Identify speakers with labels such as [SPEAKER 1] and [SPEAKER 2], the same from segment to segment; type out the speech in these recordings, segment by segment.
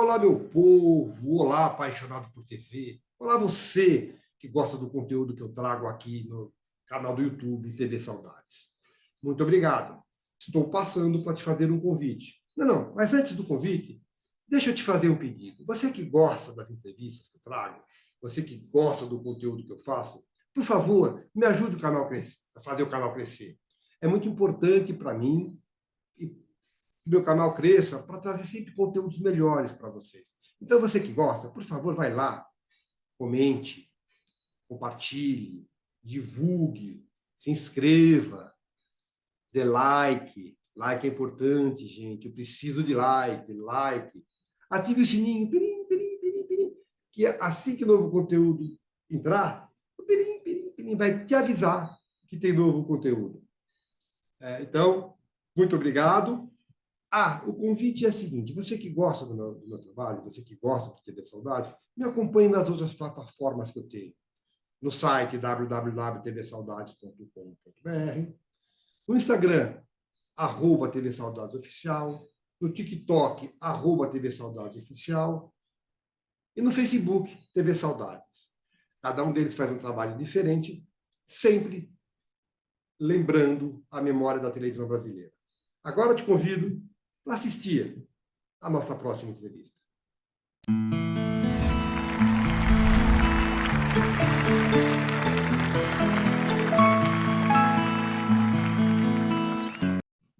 [SPEAKER 1] Olá, meu povo, olá, apaixonado por TV, olá, você que gosta do conteúdo que eu trago aqui no canal do YouTube TV Saudades. Muito obrigado. Estou passando para te fazer um convite. Não, mas antes do convite, deixa eu te fazer um pedido. Você que gosta das entrevistas que eu trago, você que gosta do conteúdo que eu faço, por favor, me ajude a fazer o canal crescer. É muito importante para mim e que meu canal cresça para trazer sempre conteúdos melhores para vocês. Então, você que gosta, por favor, vai lá, comente, compartilhe, divulgue, se inscreva, dê like. Like é importante, gente. Eu preciso de like. Ative o sininho, pirim, pirim, pirim, pirim, que assim que o novo conteúdo entrar, o pirim, pirim, pirim vai te avisar que tem novo conteúdo. Então, muito obrigado. O convite é o seguinte: você que gosta do meu trabalho, você que gosta do TV Saudades, me acompanhe nas outras plataformas que eu tenho. No site www.tvsaudades.com.br, no Instagram, @TV Saudades Oficial, no TikTok, @TV Saudades Oficial, e no Facebook, TV Saudades. Cada um deles faz um trabalho diferente, sempre lembrando a memória da televisão brasileira. Agora eu te convido para assistir a nossa próxima entrevista.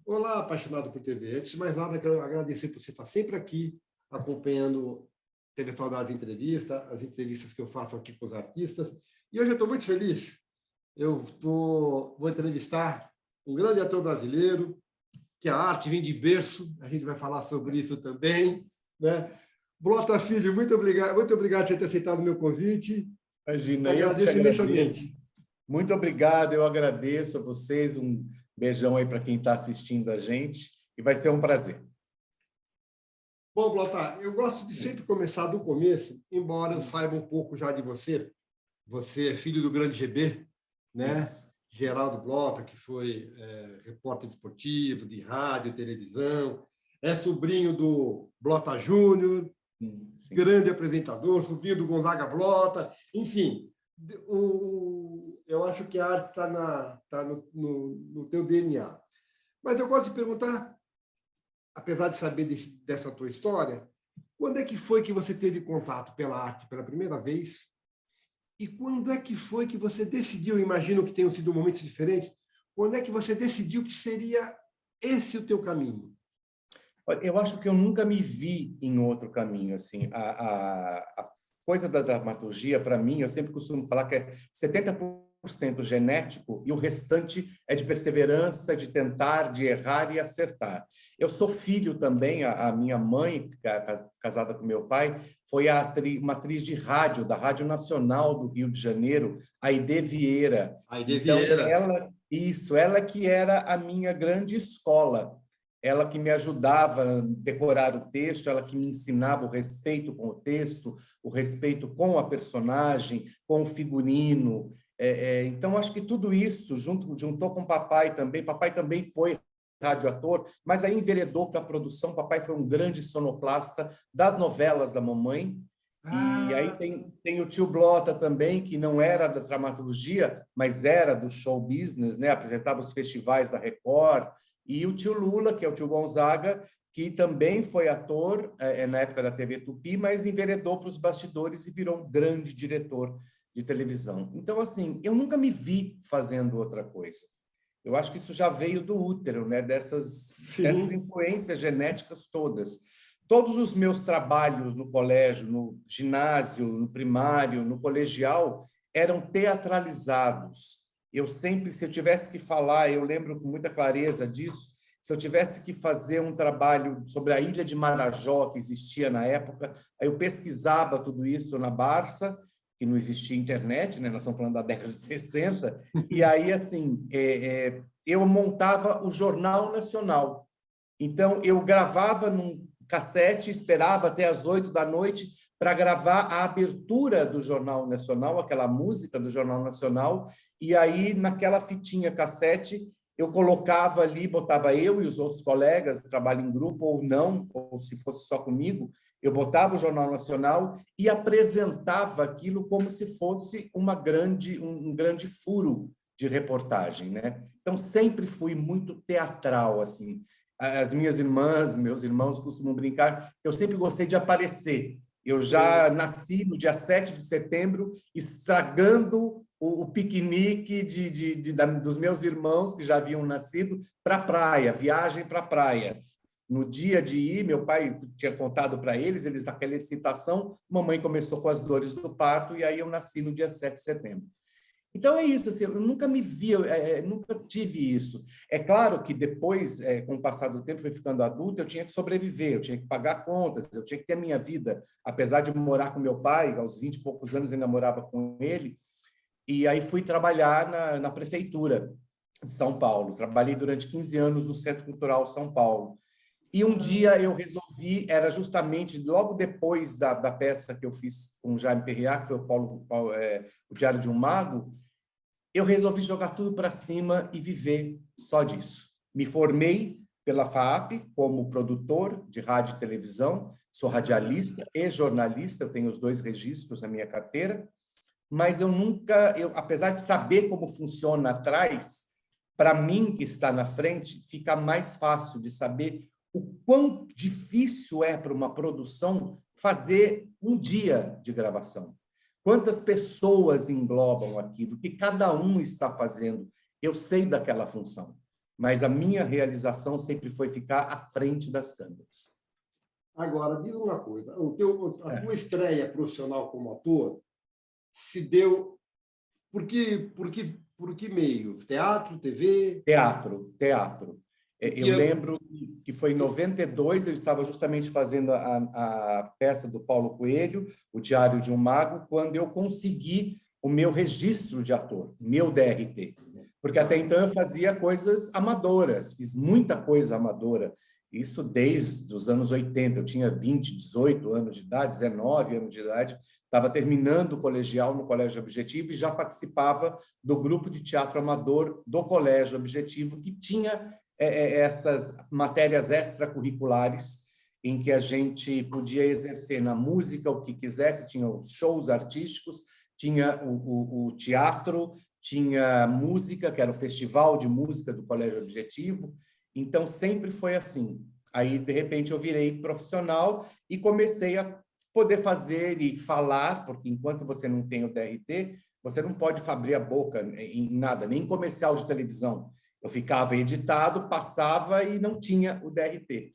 [SPEAKER 1] Olá, apaixonado por TV. Antes de mais nada, quero agradecer por você estar sempre aqui acompanhando TV Saudades Entrevista, as entrevistas que eu faço aqui com os artistas. E hoje eu estou muito feliz. Vou entrevistar um grande ator brasileiro, que a arte vem de berço, a gente vai falar sobre isso também, né? Blota Filho, muito obrigado por você ter aceitado o meu convite.
[SPEAKER 2] Imagina,
[SPEAKER 1] agradeço imensamente.
[SPEAKER 2] Muito obrigado, eu agradeço a vocês, um beijão aí para quem está assistindo a gente, e vai ser um prazer.
[SPEAKER 1] Bom, Blota, eu gosto de sempre começar do começo, embora eu saiba um pouco já de você. Você é filho do grande GB, né?
[SPEAKER 2] Isso.
[SPEAKER 1] Geraldo Blota, que foi repórter esportivo, de rádio, televisão, é sobrinho do Blota Júnior, grande apresentador, sobrinho do Gonzaga Blota, enfim, eu acho que a arte está no teu DNA. Mas eu gosto de perguntar, apesar de saber dessa tua história, quando é que foi que você teve contato pela arte pela primeira vez? E quando é que foi que você decidiu, imagino que tenham sido momentos diferentes, quando é que você decidiu que seria esse o teu caminho?
[SPEAKER 2] Eu acho que eu nunca me vi em outro caminho. Assim, a coisa da dramaturgia, para mim, eu sempre costumo falar que é 70% genético e o restante é de perseverança, de tentar, de errar e acertar. Eu sou filho também, a minha mãe, casada com meu pai, foi uma atriz de rádio, da Rádio Nacional do Rio de Janeiro, Aide Vieira.
[SPEAKER 1] Então,
[SPEAKER 2] ela que era a minha grande escola. Ela que me ajudava a decorar o texto, ela que me ensinava o respeito com o texto, o respeito com a personagem, com o figurino. Então, acho que tudo isso juntou com o papai também. Papai também foi radioator, mas aí enveredou para a produção. Papai foi um grande sonoplasta das novelas da mamãe. E aí tem o tio Blota também, que não era da dramaturgia, mas era do show business, né? Apresentava os festivais da Record. E o tio Lula, que é o tio Gonzaga, que também foi ator na época da TV Tupi, mas enveredou para os bastidores e virou um grande diretor de televisão. Então, assim, eu nunca me vi fazendo outra coisa. Eu acho que isso já veio do útero, né? Dessas influências genéticas todas. Todos os meus trabalhos no colégio, no ginásio, no primário, no colegial, eram teatralizados. Eu sempre, se eu tivesse que falar, eu lembro com muita clareza disso, se eu tivesse que fazer um trabalho sobre a Ilha de Marajó, que existia na época, aí eu pesquisava tudo isso na Barça, que não existia internet, né? Nós estamos falando da década de 60, e aí, assim, eu montava o Jornal Nacional. Então, eu gravava num cassete, esperava até às 8 da noite para gravar a abertura do Jornal Nacional, aquela música do Jornal Nacional, e aí, naquela fitinha cassete, eu colocava ali, botava eu e os outros colegas, trabalho em grupo ou não, ou se fosse só comigo, eu botava o Jornal Nacional e apresentava aquilo como se fosse um grande furo de reportagem, né? Então, sempre fui muito teatral, assim. As minhas irmãs, meus irmãos costumam brincar, eu sempre gostei de aparecer. Eu já nasci no dia 7 de setembro, estragando o piquenique dos meus irmãos, que já haviam nascido, para a praia, viagem para a praia. No dia de ir, meu pai tinha contado para eles naquela excitação, mamãe começou com as dores do parto, e aí eu nasci no dia 7 de setembro. Então, é isso, assim, eu nunca me vi, nunca tive isso. É claro que depois, com o passar do tempo, fui ficando adulto, eu tinha que sobreviver, eu tinha que pagar contas, eu tinha que ter a minha vida. Apesar de morar com meu pai, aos 20 e poucos anos ainda morava com ele, e aí fui trabalhar na prefeitura de São Paulo. Trabalhei durante 15 anos no Centro Cultural São Paulo. E um dia eu resolvi, era justamente logo depois da peça que eu fiz com o Jaime Perriat, que foi o Diário de um Mago, eu resolvi jogar tudo para cima e viver só disso. Me formei pela FAAP como produtor de rádio e televisão, sou radialista e jornalista, eu tenho os 2 registros na minha carteira, mas apesar de saber como funciona atrás, para mim que está na frente, fica mais fácil de saber o quão difícil é para uma produção fazer um dia de gravação. Quantas pessoas englobam aquilo, o que cada um está fazendo. Eu sei daquela função, mas a minha realização sempre foi ficar à frente das câmeras.
[SPEAKER 1] Agora, diz uma coisa, a tua estreia profissional como ator se deu por que meio? Teatro, TV?
[SPEAKER 2] Teatro. Eu lembro que foi em 92, eu estava justamente fazendo a peça do Paulo Coelho, O Diário de um Mago, quando eu consegui o meu registro de ator, meu DRT. Porque até então eu fazia coisas amadoras, fiz muita coisa amadora. Isso desde os anos 80. Eu tinha 20, 18 anos de idade, 19 anos de idade, estava terminando o colegial no Colégio Objetivo e já participava do grupo de teatro amador do Colégio Objetivo, que tinha essas matérias extracurriculares em que a gente podia exercer na música o que quisesse, tinha os shows artísticos, tinha o teatro, tinha música, que era o Festival de Música do Colégio Objetivo. Então, sempre foi assim. Aí, de repente, eu virei profissional e comecei a poder fazer e falar, porque enquanto você não tem o DRT, você não pode abrir a boca em nada, nem em comercial de televisão. Eu ficava editado, passava e não tinha o DRT.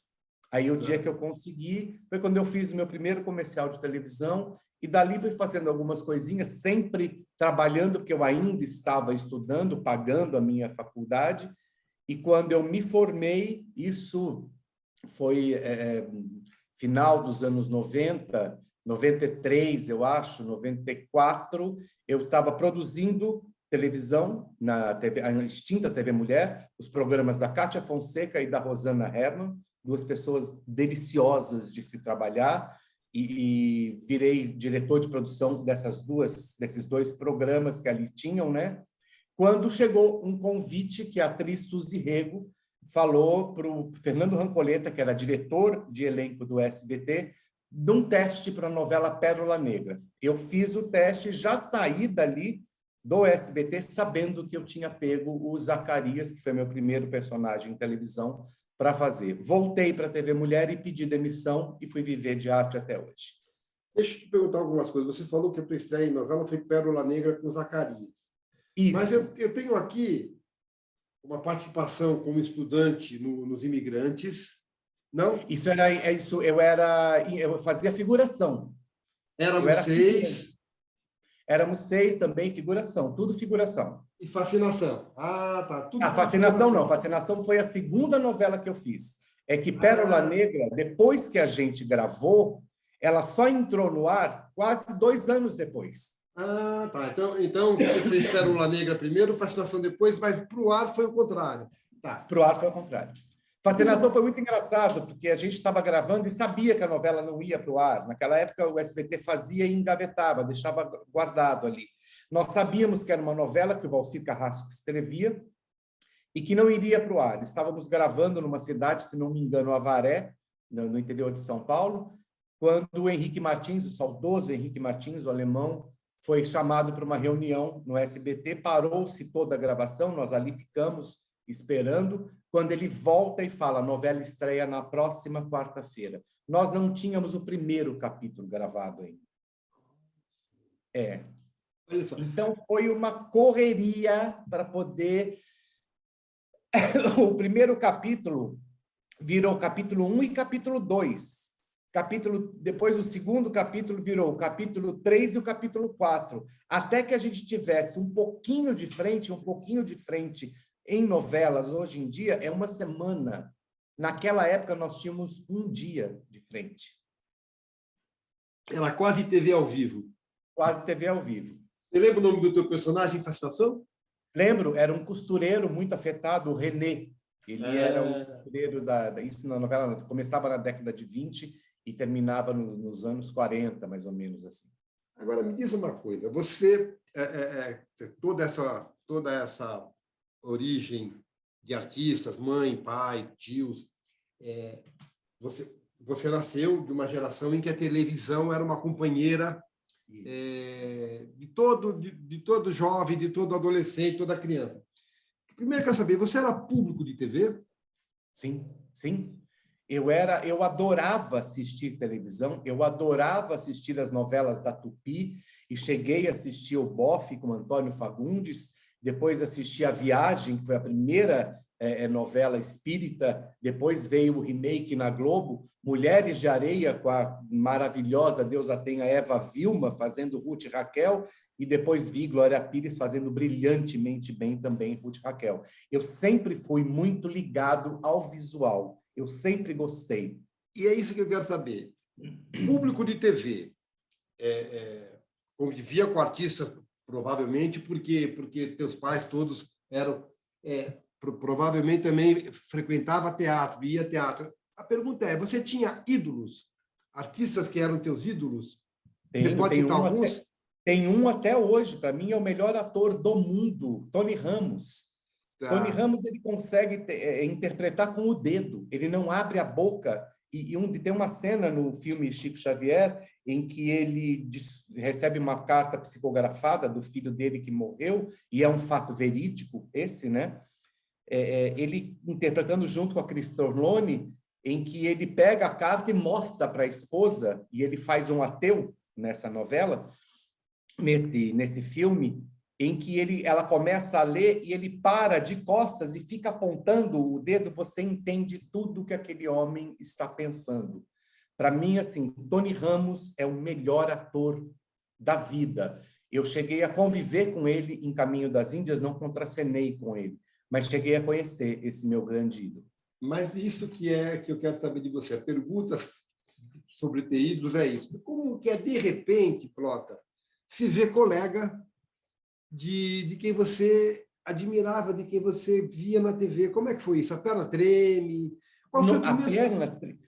[SPEAKER 2] Aí, o dia que eu consegui, foi quando eu fiz o meu primeiro comercial de televisão, e dali fui fazendo algumas coisinhas, sempre trabalhando, porque eu ainda estava estudando, pagando a minha faculdade. E quando eu me formei, isso foi final dos anos 90, 93, eu acho, 94, eu estava produzindo televisão na TV, a extinta TV Mulher, os programas da Kátia Fonseca e da Rosana Herman, 2 pessoas deliciosas de se trabalhar, e virei diretor de produção desses 2 programas que ali tinham, né? Quando chegou um convite que a atriz Suzy Rego falou para o Fernando Rancoleta, que era diretor de elenco do SBT, de um teste para a novela Pérola Negra. Eu fiz o teste, já saí dali do SBT sabendo que eu tinha pego o Zacarias, que foi meu primeiro personagem em televisão, para fazer. Voltei para a TV Mulher e pedi demissão e fui viver de arte até hoje.
[SPEAKER 1] Deixa eu te perguntar algumas coisas. Você falou que a tua estreia em novela foi Pérola Negra com Zacarias.
[SPEAKER 2] Isso.
[SPEAKER 1] Mas eu tenho aqui uma participação como estudante nos Imigrantes, não?
[SPEAKER 2] Isso, eu fazia figuração.
[SPEAKER 1] Éramos 6.
[SPEAKER 2] Éramos 6 também, figuração, tudo figuração.
[SPEAKER 1] E Fascinação. Ah, tá. Tudo
[SPEAKER 2] Fascinação não, Fascinação foi a segunda novela que eu fiz. É que Pérola Negra, depois que a gente gravou, ela só entrou no ar quase 2 anos depois.
[SPEAKER 1] Ah, tá. Então você fez Pérola Negra primeiro, Fascinação depois, mas para o ar foi o contrário. Tá.
[SPEAKER 2] Para o ar foi o contrário. Fascinação foi muito engraçado, porque a gente estava gravando e sabia que a novela não ia para o ar. Naquela época, o SBT fazia e engavetava, deixava guardado ali. Nós sabíamos que era uma novela que o Valcir Carrasco escrevia, e que não iria para o ar. Estávamos gravando numa cidade, se não me engano, Avaré, no interior de São Paulo, quando o Henrique Martins, o saudoso Henrique Martins, o alemão, foi chamado para uma reunião no SBT, parou-se toda a gravação, nós ali ficamos esperando, quando ele volta e fala: a novela estreia na próxima quarta-feira. Nós não tínhamos o primeiro capítulo gravado ainda. Então, foi uma correria para poder... O primeiro capítulo virou capítulo 1 e capítulo 2. Depois, o segundo capítulo virou o capítulo 3 e o capítulo 4. Até que a gente tivesse um pouquinho de frente em novelas. Hoje em dia, é uma semana. Naquela época, nós tínhamos um dia de frente.
[SPEAKER 1] Era quase TV ao vivo.
[SPEAKER 2] Quase TV ao vivo.
[SPEAKER 1] Você lembra o nome do teu personagem em Fascinação?
[SPEAKER 2] Lembro, era um costureiro muito afetado, o René. Ele era um costureiro isso na novela começava na década de 20 e terminava nos anos 40, mais ou menos assim.
[SPEAKER 1] Agora, me diz uma coisa. Você, toda essa origem de artistas, mãe, pai, tios, você nasceu de uma geração em que a televisão era uma companheira de todo jovem, de todo adolescente, toda criança. Primeiro, eu quero saber, você era público de TV?
[SPEAKER 2] Sim, sim. Eu adorava assistir televisão, eu adorava assistir as novelas da Tupi, e cheguei a assistir o Bofe com Antônio Fagundes, depois assisti A Viagem, que foi a primeira novela espírita, depois veio o remake na Globo, Mulheres de Areia, com a maravilhosa, Deus a tenha, Eva Vilma, fazendo Ruth e Raquel, e depois vi Glória Pires fazendo brilhantemente bem também Ruth e Raquel. Eu sempre fui muito ligado ao visual, eu sempre gostei.
[SPEAKER 1] E é isso que eu quero saber. Público de TV, convivia com artistas, provavelmente, porque teus pais todos eram... provavelmente também frequentava teatro, ia a teatro. A pergunta é, você tinha ídolos? Artistas que eram teus ídolos? Você pode citar alguns?
[SPEAKER 2] Tem um até hoje, para mim é o melhor ator do mundo, Tony Ramos. Tá. Tony Ramos, ele consegue interpretar com o dedo, ele não abre a boca. Tem uma cena no filme Chico Xavier em que ele recebe uma carta psicografada do filho dele que morreu, e é um fato verídico esse, né? Ele interpretando junto com a Cris Torlone, em que ele pega a carta e mostra para a esposa, e ele faz um ateu nessa novela, nesse filme, em que ela começa a ler e ele para de costas e fica apontando o dedo, você entende tudo que aquele homem está pensando. Para mim, assim, Tony Ramos é o melhor ator da vida. Eu cheguei a conviver com ele em Caminho das Índias, não contracenei com ele, mas cheguei a conhecer esse meu grande ídolo.
[SPEAKER 1] Mas isso que eu quero saber de você. A pergunta sobre ter ídolos é isso. Como que é, de repente, Plota, se ver colega de quem você admirava, de quem você via na TV? Como é que foi isso? A perna treme? Qual foi o primeiro...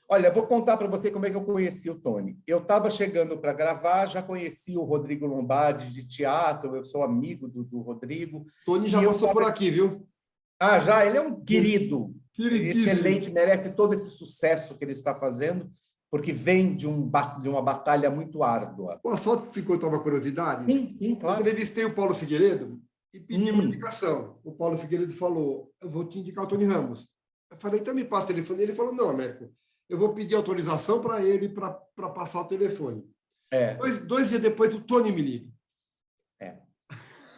[SPEAKER 2] Olha, vou contar para você como é que eu conheci o Tony. Eu estava chegando para gravar, já conheci o Rodrigo Lombardi de teatro, eu sou amigo do Rodrigo.
[SPEAKER 1] Tony já passou por aqui, viu?
[SPEAKER 2] Ah, já? Ele é um querido,
[SPEAKER 1] queridíssimo,
[SPEAKER 2] excelente, merece todo esse sucesso que ele está fazendo, porque vem de uma batalha muito árdua.
[SPEAKER 1] Pô, só ficou uma curiosidade?
[SPEAKER 2] Sim, claro.
[SPEAKER 1] Eu entrevistei o Paulo Figueiredo e pedi uma indicação. O Paulo Figueiredo falou, eu vou te indicar o Tony Ramos. Eu falei, então me passa o telefone. Ele falou, não, Américo, eu vou pedir autorização para ele para passar o telefone. Dois dias depois, o Tony me liga.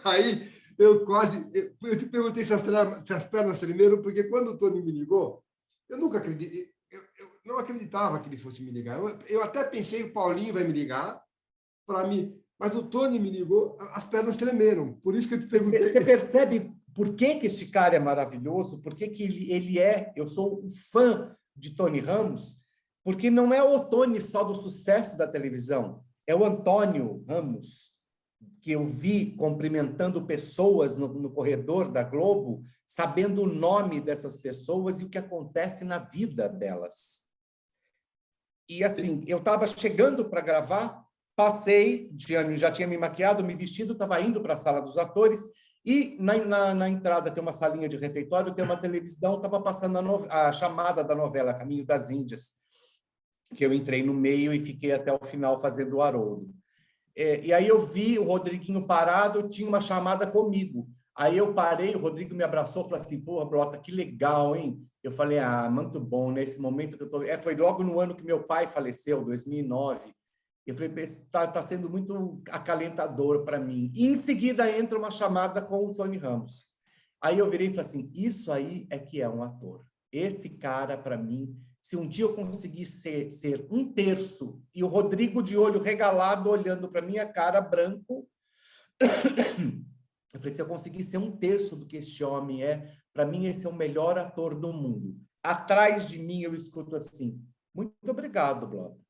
[SPEAKER 1] Aí... Eu te perguntei se as pernas tremeram, porque quando o Tony me ligou, eu nunca acreditei, eu não acreditava que ele fosse me ligar. Eu até pensei, o Paulinho vai me ligar para mim, mas o Tony me ligou, as pernas tremeram. Por isso que eu te perguntei.
[SPEAKER 2] Você percebe por que esse cara é maravilhoso? Por que ele é? Eu sou um fã de Tony Ramos, porque não é o Tony só do sucesso da televisão, é o Antônio Ramos, que eu vi cumprimentando pessoas no corredor da Globo, sabendo o nome dessas pessoas e o que acontece na vida delas. E, assim, eu estava chegando para gravar, passei, já tinha me maquiado, me vestido, estava indo para a sala dos atores, E na entrada tem uma salinha de refeitório, tem uma televisão, estava passando a chamada da novela Caminho das Índias, que eu entrei no meio e fiquei até o final fazendo o Haroldo. E aí eu vi o Rodriguinho parado, tinha uma chamada comigo. Aí eu parei, o Rodrigo me abraçou e falou assim, pô, Blota, que legal, hein? Eu falei, muito bom, nesse momento que eu tô... foi logo no ano que meu pai faleceu, 2009. Eu falei, tá sendo muito acalentador para mim. E em seguida entra uma chamada com o Tony Ramos. Aí eu virei e falei assim, isso aí é que é um ator. Esse cara, para mim, se um dia eu conseguir ser um terço, e o Rodrigo de olho regalado, olhando para minha cara, branco, eu falei, se eu conseguir ser um terço do que este homem é, para mim esse é o melhor ator do mundo. Atrás de mim eu escuto assim, muito obrigado, Blota.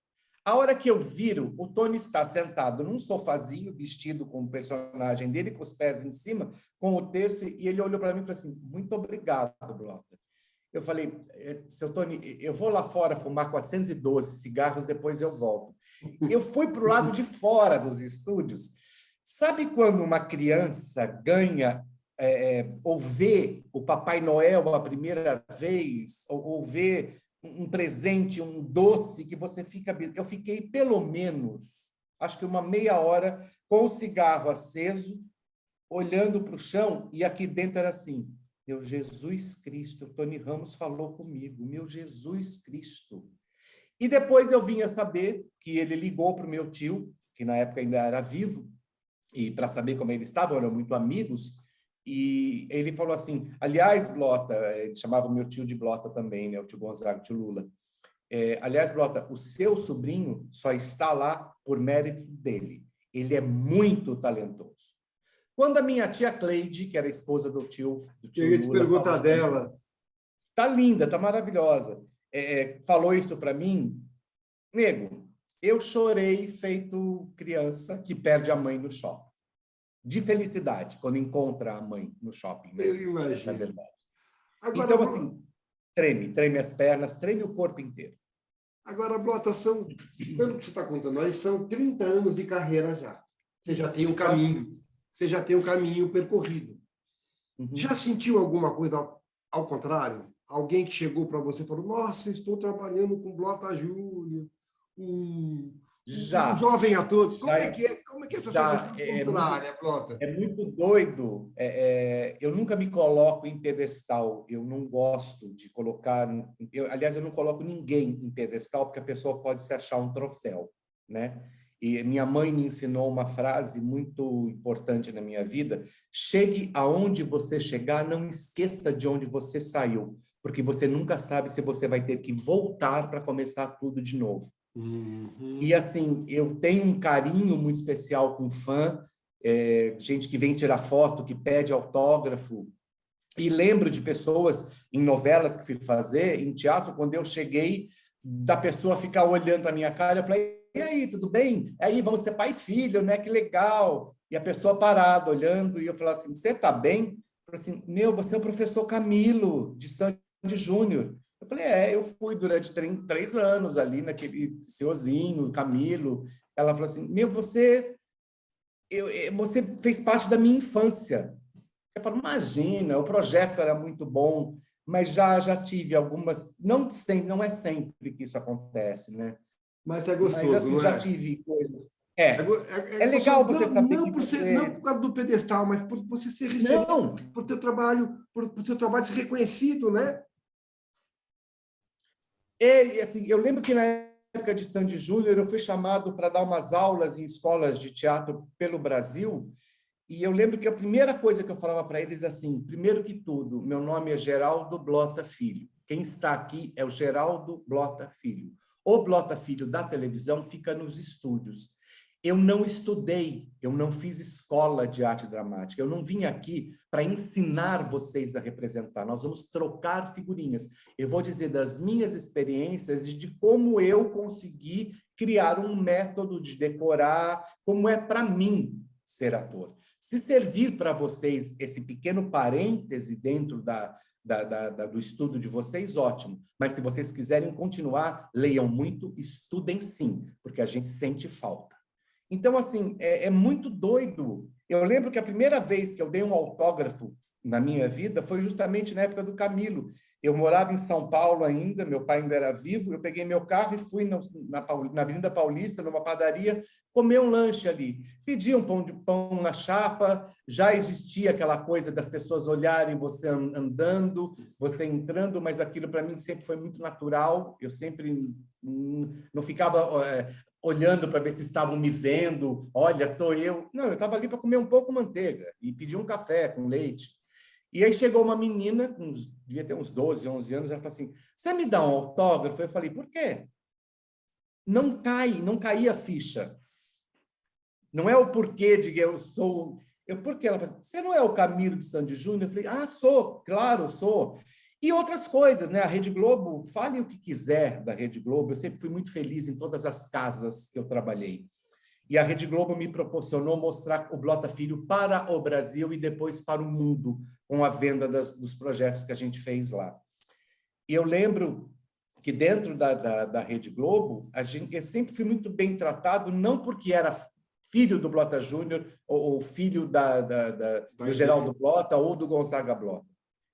[SPEAKER 2] A hora que eu viro, o Tony está sentado num sofazinho, vestido com o personagem dele, com os pés em cima, com o texto, e ele olhou para mim e falou assim, muito obrigado, Blota. Eu falei, seu Tony, eu vou lá fora fumar 412 cigarros, depois eu volto. Eu fui para o lado de fora dos estúdios. Sabe quando uma criança ganha ou vê o Papai Noel a primeira vez, ou vê um presente, um doce, que você fica... Eu fiquei pelo menos, acho que uma meia hora, com o cigarro aceso, olhando para o chão, e aqui dentro era assim, meu Jesus Cristo, o Tony Ramos falou comigo, meu Jesus Cristo. E depois eu vim a saber que ele ligou para o meu tio, que na época ainda era vivo, e para saber como eles estavam, eram muito amigos, e ele falou assim, aliás, Blota, ele chamava o meu tio de Blota também, né, o tio Gonzaga, o tio Lula, aliás, Blota, o seu sobrinho só está lá por mérito dele, ele é muito talentoso. Quando a minha tia Cleide, que era esposa do tio
[SPEAKER 1] eu ia te
[SPEAKER 2] Lula,
[SPEAKER 1] perguntar dela.
[SPEAKER 2] Tá linda, tá maravilhosa, falou isso para mim, nego, eu chorei feito criança que perde a mãe no shopping. De felicidade, quando encontra a mãe no shopping, né?
[SPEAKER 1] Eu imagino.
[SPEAKER 2] Na verdade.
[SPEAKER 1] Agora,
[SPEAKER 2] então, assim, treme as pernas, treme o corpo inteiro.
[SPEAKER 1] Agora, Blota, pelo que você está contando aí, são 30 anos de carreira já. Você já tem um caminho, você já tem um caminho percorrido. Uhum. Já sentiu alguma coisa ao contrário? Alguém que chegou para você e falou, nossa, estou trabalhando com Blota Júnior, um jovem ator. Como é que é essa sensação contrária, Blota?
[SPEAKER 2] É muito doido. Eu nunca me coloco em pedestal. Eu não gosto de colocar... aliás, eu não coloco ninguém em pedestal, porque a pessoa pode se achar um troféu, né? E minha mãe me ensinou uma frase muito importante na minha vida: chegue aonde você chegar, não esqueça de onde você saiu, porque você nunca sabe se você vai ter que voltar para começar tudo de novo. Uhum. E assim, eu tenho um carinho muito especial com fã, gente que vem tirar foto, que pede autógrafo, e lembro de pessoas em novelas que fui fazer, em teatro, quando eu cheguei, da pessoa ficar olhando a minha cara, eu falei, e aí, tudo bem? Aí, vamos ser pai e filho, né? Que legal. E a pessoa parada, olhando, e eu falava assim, você tá bem? Eu falei assim, você é o professor Camilo, de Sandy Júnior. Eu falei, eu fui durante 3 anos ali naquele senhorzinho, Camilo. Ela falou assim, você fez parte da minha infância. Eu falo, imagina, o projeto era muito bom, mas já tive algumas, não é sempre que isso acontece, né?
[SPEAKER 1] Mas é gostoso,
[SPEAKER 2] mas, assim,
[SPEAKER 1] não é?
[SPEAKER 2] Já tive coisas. É legal você saber
[SPEAKER 1] não por causa do pedestal, mas por você ser recebido, por teu trabalho, por seu trabalho ser reconhecido, né?
[SPEAKER 2] Assim, eu lembro que na época de Sandy Júnior eu fui chamado para dar umas aulas em escolas de teatro pelo Brasil, e eu lembro que a primeira coisa que eu falava para eles assim, primeiro que tudo, meu nome é Geraldo Blota Filho. Quem está aqui é o Geraldo Blota Filho. O Blota Filho da televisão fica nos estúdios. Eu não estudei, eu não fiz escola de arte dramática, eu não vim aqui para ensinar vocês a representar, nós vamos trocar figurinhas. Eu vou dizer das minhas experiências e de como eu consegui criar um método de decorar, como é para mim ser ator. Se servir para vocês esse pequeno parêntese dentro do estudo de vocês, ótimo. Mas se vocês quiserem continuar, leiam muito, estudem sim, porque a gente sente falta. Então, assim, é muito doido. Eu lembro que a primeira vez que eu dei um autógrafo na minha vida foi justamente na época do Camilo. Eu morava em São Paulo ainda, meu pai ainda era vivo, eu peguei meu carro e fui na Avenida Paulista, numa padaria, comer um lanche ali. Pedi um pão na chapa, já existia aquela coisa das pessoas olharem você andando, você entrando, mas aquilo para mim sempre foi muito natural, eu sempre não ficava olhando para ver se estavam me vendo, olha, sou eu. Não, eu estava ali para comer um pouco de manteiga e pedir um café com leite. E aí chegou uma menina, devia ter uns 12, 11 anos, ela falou assim, você me dá um autógrafo? Eu falei, por quê? Não caía a ficha. Não é o porquê de eu sou... Por quê? Ela falou, você não é o Camilo de Sandy Júnior? Eu falei, sou, claro, sou. E outras coisas, né? A Rede Globo, fale o que quiser da Rede Globo, eu sempre fui muito feliz em todas as casas que eu trabalhei. E a Rede Globo me proporcionou mostrar o Blota Filho para o Brasil e depois para o mundo, com a venda dos projetos que a gente fez lá. E eu lembro que dentro da Rede Globo, eu sempre fui muito bem tratado, não porque era filho do Blota Júnior ou filho do Geraldo Blota ou do Gonzaga Blota.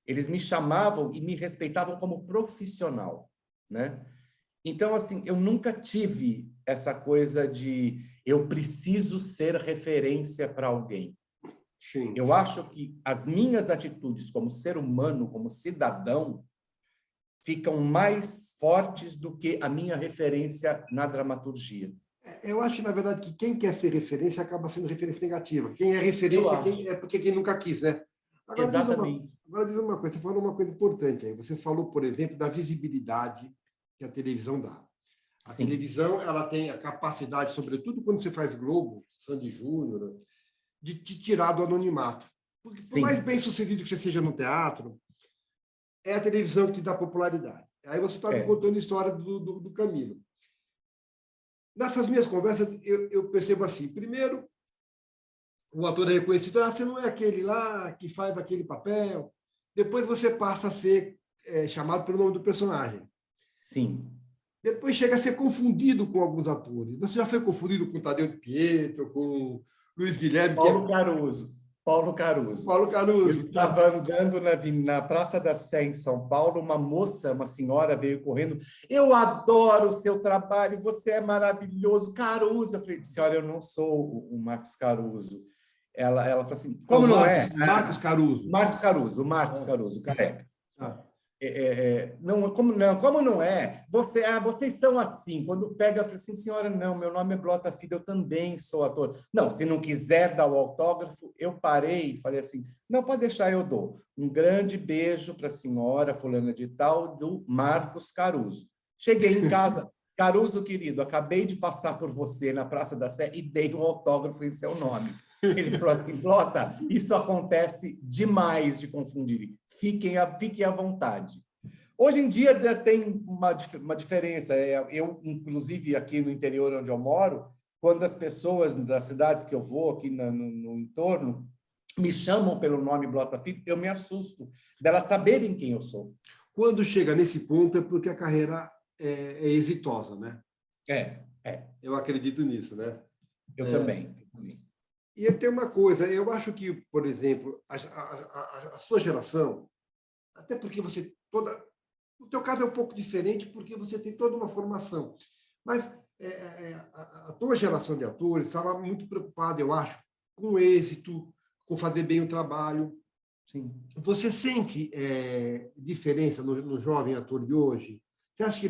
[SPEAKER 2] Eles me chamavam e me respeitavam como profissional, né? Então, assim, eu nunca tive essa coisa de eu preciso ser referência para alguém.
[SPEAKER 1] Sim.
[SPEAKER 2] Eu acho que as minhas atitudes como ser humano, como cidadão, ficam mais fortes do que a minha referência na dramaturgia.
[SPEAKER 1] Eu acho, na verdade, que quem quer ser referência acaba sendo referência negativa. Quem é referência é porque quem nunca quis, né? Agora,
[SPEAKER 2] exatamente.
[SPEAKER 1] Agora, diz uma coisa, você falou uma coisa importante aí. Você falou, por exemplo, da visibilidade que a televisão dá. A
[SPEAKER 2] Sim.
[SPEAKER 1] televisão, ela tem a capacidade, sobretudo quando você faz Globo, Sandy Júnior, de te tirar do anonimato. Porque, por mais bem sucedido que você seja no teatro, é a televisão que te dá popularidade. Aí você está me contando a história do Camilo. Nessas minhas conversas, eu percebo assim, primeiro, o ator é reconhecido, você não é aquele lá que faz aquele papel. Depois você passa a ser chamado pelo nome do personagem.
[SPEAKER 2] Sim.
[SPEAKER 1] Depois chega a ser confundido com alguns atores. Você já foi confundido com Tadeu de Pietro, com Luiz Guilherme...
[SPEAKER 2] Paulo Caruso. Eu estava andando na Praça da Sé, em São Paulo, uma senhora veio correndo. Eu adoro o seu trabalho, você é maravilhoso. Caruso. Eu falei, senhora, eu não sou o Marcos Caruso. Ela falou assim, como não é?
[SPEAKER 1] Marcos Caruso.
[SPEAKER 2] O Marcos Caruso, careca. Não, como não é? Vocês são assim. Quando pega, eu falei assim, senhora, não, meu nome é Blota Filho, eu também sou ator. Não, se não quiser dar o autógrafo, eu parei e falei assim, não, pode deixar, eu dou. Um grande beijo para a senhora fulana de tal, do Marcos Caruso. Cheguei em casa, Caruso, querido, acabei de passar por você na Praça da Sé e dei um autógrafo em seu nome. Ele falou assim, Blota, isso acontece demais de confundir. Fiquem à vontade. Hoje em dia já tem uma diferença. Eu, inclusive, aqui no interior onde eu moro, quando as pessoas das cidades que eu vou, aqui no entorno, me chamam pelo nome Blota Filho, eu me assusto delas saberem quem eu sou.
[SPEAKER 1] Quando chega nesse ponto é porque a carreira é exitosa, né? Eu acredito nisso, né?
[SPEAKER 2] Eu também.
[SPEAKER 1] E tem uma coisa, eu acho que, por exemplo, a sua geração, até porque o teu caso é um pouco diferente, porque você tem toda uma formação, mas a tua geração de atores estava muito preocupada, eu acho, com o êxito, com fazer bem o trabalho.
[SPEAKER 2] Sim.
[SPEAKER 1] Você sente diferença no jovem ator de hoje? Você acha que